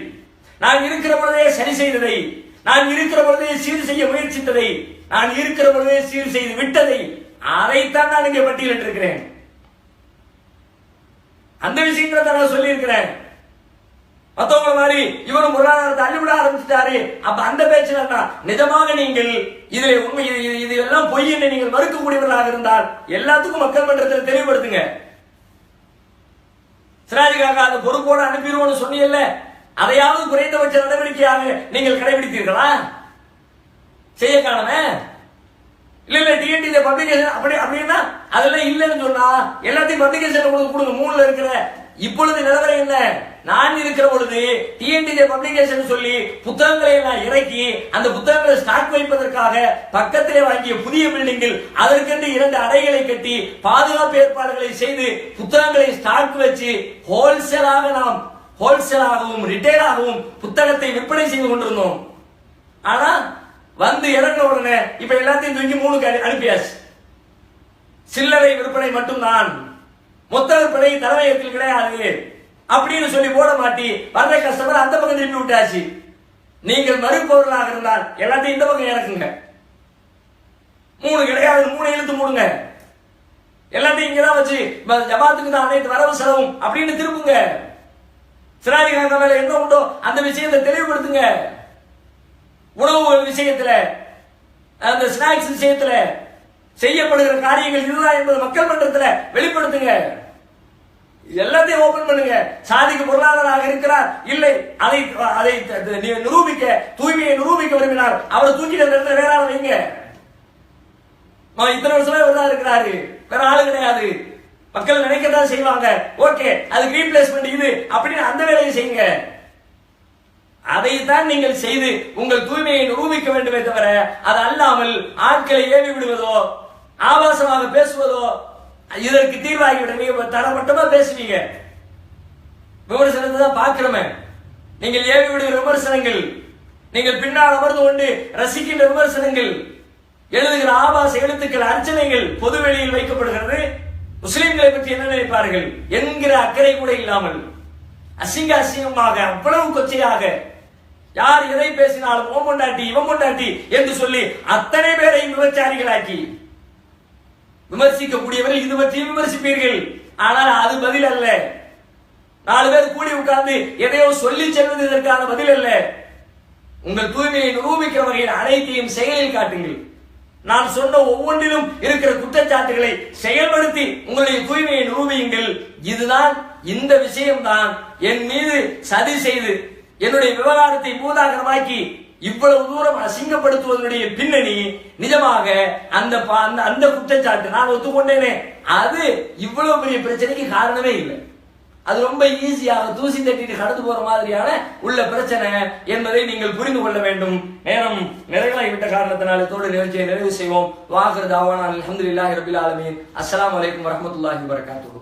நான் இருக்கிற பொழுதே சரி செய்ததை, நான் இருக்கிற பொழுதே சீர் செய்ய முயற்சித்ததை, நான் இருக்கிற பொழுதே சீர் செய்து விட்டதை, அதைத்தான் நான் இங்கே பட்டியலிட்டு இருக்கிறேன். அந்த விஷயங்களை தான் நான் சொல்லி இருக்கிறேன். மத்தவங்க மாதிரி இவரும் பொருளாதாரத்தை அள்ளிவிட ஆரம்பிச்சுட்டாரு. அப்ப அந்த பேச்சுல தான் நிஜமாக நீங்கள் இதில் உண்மை இது எல்லாம் பொய் என்று நீங்கள் மறுக்கக்கூடியவர்களாக இருந்தால் எல்லாத்துக்கும் மக்கள் மன்றத்தில் தெளிவுபடுத்துங்க. சிராஜுக்காக அந்த பொறுப்போடு அனுப்பிடுவோம்னு சொன்னீங்கல்ல, அதையாவது குறைந்தபட்ச நடவடிக்கையாக நீங்கள் கடைபிடித்தீர்களா? செய்ய காணமே. இல்ல டிஎன்டி பப்ளிகேஷன் அப்படின்னா அதெல்லாம் இல்லைன்னு சொன்னா எல்லாத்தையும் பப்ளிகேஷன் கொடுங்க. 3ல இருக்கிற இப்பொழுது நிலவரம் என்ன? நான் இருக்கிற பொழுது டிஎன்டி பப்ளிகேஷன் சொல்லி புத்தகங்களை எல்லாம் இறக்கி அந்த புத்தகங்களை ஸ்டாக் வைப்பதற்காக பக்கத்திலே வாங்கிய புதிய பில்டிங்கில் அதற்கென்று 2 அறைகளை கட்டி பாதுகாப்பு ஏற்பாடுகளை செய்து புத்தகங்களை ஸ்டாக் வச்சு ஹோல்சேலாகவும் ரிட்டைலாகவும் புத்தகத்தை விற்பனை செய்து கொண்டிருந்தோம். ஆனா வந்து இறங்கின உடனே இப்ப எல்லாத்தையும் தூக்கி 3க்கு அனுப்பியாச்சு. சில்லறை விற்பனை மட்டும்தான், மொத்த விற்பனை தலைமையகத்தில் கிடையாது அப்படின்னு சொல்லி போட மாட்டி வர்ற கஸ்டமர் அந்த பக்கம் திருப்பி விட்டாச்சு. நீங்கள் மறுப்பவர்களாக இருந்தால் எல்லாத்தையும் இந்த பக்கம் இறக்குங்க. 3 கிடையாது, 3 இழுத்து மூடுங்க. எல்லாத்தையும் இங்கதான் வச்சு ஜமாத்துக்கு தான் அனைத்து வரவு செலவும் அப்படின்னு திருப்புங்க. சிராஜிகாந்த மேல என்ன உண்டோ அந்த விஷயத்தை தெளிவுபடுத்துங்க. உணவுகள் விஷயத்துல, அந்த ஸ்நாக்ஸ் விஷயத்துல செய்யப்படுகிற காரியங்கள் இதுதான் என்பது மக்கள் மன்றத்தில் வெளிப்படுத்துங்க. எல்லாத்தையும் ஓபன் பண்ணுங்க. சாதிக்கு பொருளாதாரம் இருக்கிறார் இல்லை, அதை நிரூபிக்க, தூய்மையை நிரூபிக்க விரும்பினார் அவரை தூக்கிட்டு அந்த இடத்துல வேற ஆள் வைங்க. இத்தனை வருஷமா இவர் இருக்கிறாரு, வேற ஆளு கிடையாது. மக்கள் நினைக்கதான் செய்வாங்க. ஓகே, அதுக்கு ரீப்ளேஸ்மெண்ட் இது அப்படின்னு அந்த வேலையை செய்யுங்க. அதைத்தான் நீங்கள் செய்து உங்கள் தூய்மையை நிரூபிக்க வேண்டுமே தவிர அது அல்லாமல் ஆட்களை ஏவி விடுவதோ ஆபாசமாக பேசுவதோ இதற்கு தீர்வாகிவிட. நீங்க தரமட்டமா பேசுவீங்க, விமர்சனத்தை தான் பார்க்கிறோமே. நீங்கள் ஏவி விடுகிற விமர்சனங்கள், நீங்கள் பின்னால் அமர்ந்து கொண்டு ரசிக்கின்ற விமர்சனங்கள், எழுதுகிற ஆபாச எழுத்துக்கள், அர்ச்சனைகள் பொதுவெளியில் வைக்கப்படுகிறது. முஸ்லிம்களை பற்றி என்ன நினைப்பார்கள் என்கிற அக்கறை கூட இல்லாமல் அசிங்கமாக அவ்வளவு கொச்சையாக யார் எதை பேசினாலும் ஓ பொண்டாட்டி இவன் பொண்டாட்டி என்று சொல்லி அத்தனை பேரையும் விமர்சனங்களாக்கி விமர்சிக்கக்கூடியவர்கள் இது பற்றி விமர்சிப்பீர்கள். ஆனால் அது பதில் அல்ல. 4 பேர் கூடி உட்கார்ந்து எதையோ சொல்லி செல்வது இதற்கான பதில் அல்ல. உங்கள் தூய்மையை நிரூபிக்கிற வகையில் அனைத்தையும் செயலில் காட்டுங்கள். நான் சொன்ன ஒவ்வொன்றிலும் இருக்கிற குற்றச்சாட்டுகளை செயல்படுத்தி உங்களுடைய தூய்மையை நிரூபியுங்கள். இதுதான், இந்த விஷயம்தான் என் மீது சதி செய்து என்னுடைய விவகாரத்தை பூதாகரமாக்கி இவ்வளவு தூரம் அசிங்கப்படுத்துவதனுடைய பின்னணி நிஜமாக அந்த அந்த குற்றச்சாட்டு நான் ஒத்துக்கொண்டேனே, அது இவ்வளவு பெரிய பிரச்சனைக்கு காரணமே இல்லை. அது ரொம்ப ஈஸியாக தூசி தட்டிட்டு கடந்து போற மாதிரியான உள்ள பிரச்சனை என்பதை நீங்கள் புரிந்து கொள்ள வேண்டும். நேரம் நிறைவாகிவிட்ட காரணத்தினால் இதோடு நிகழ்ச்சியை நிறைவு செய்வோம். வாஹிர் தாவானா அல்ஹம்துலில்லாஹி ரப்பில் ஆலமீன். அஸ்ஸலாமு அலைக்கும் வரஹ்மத்துல்லாஹி வபரகாத்துஹு.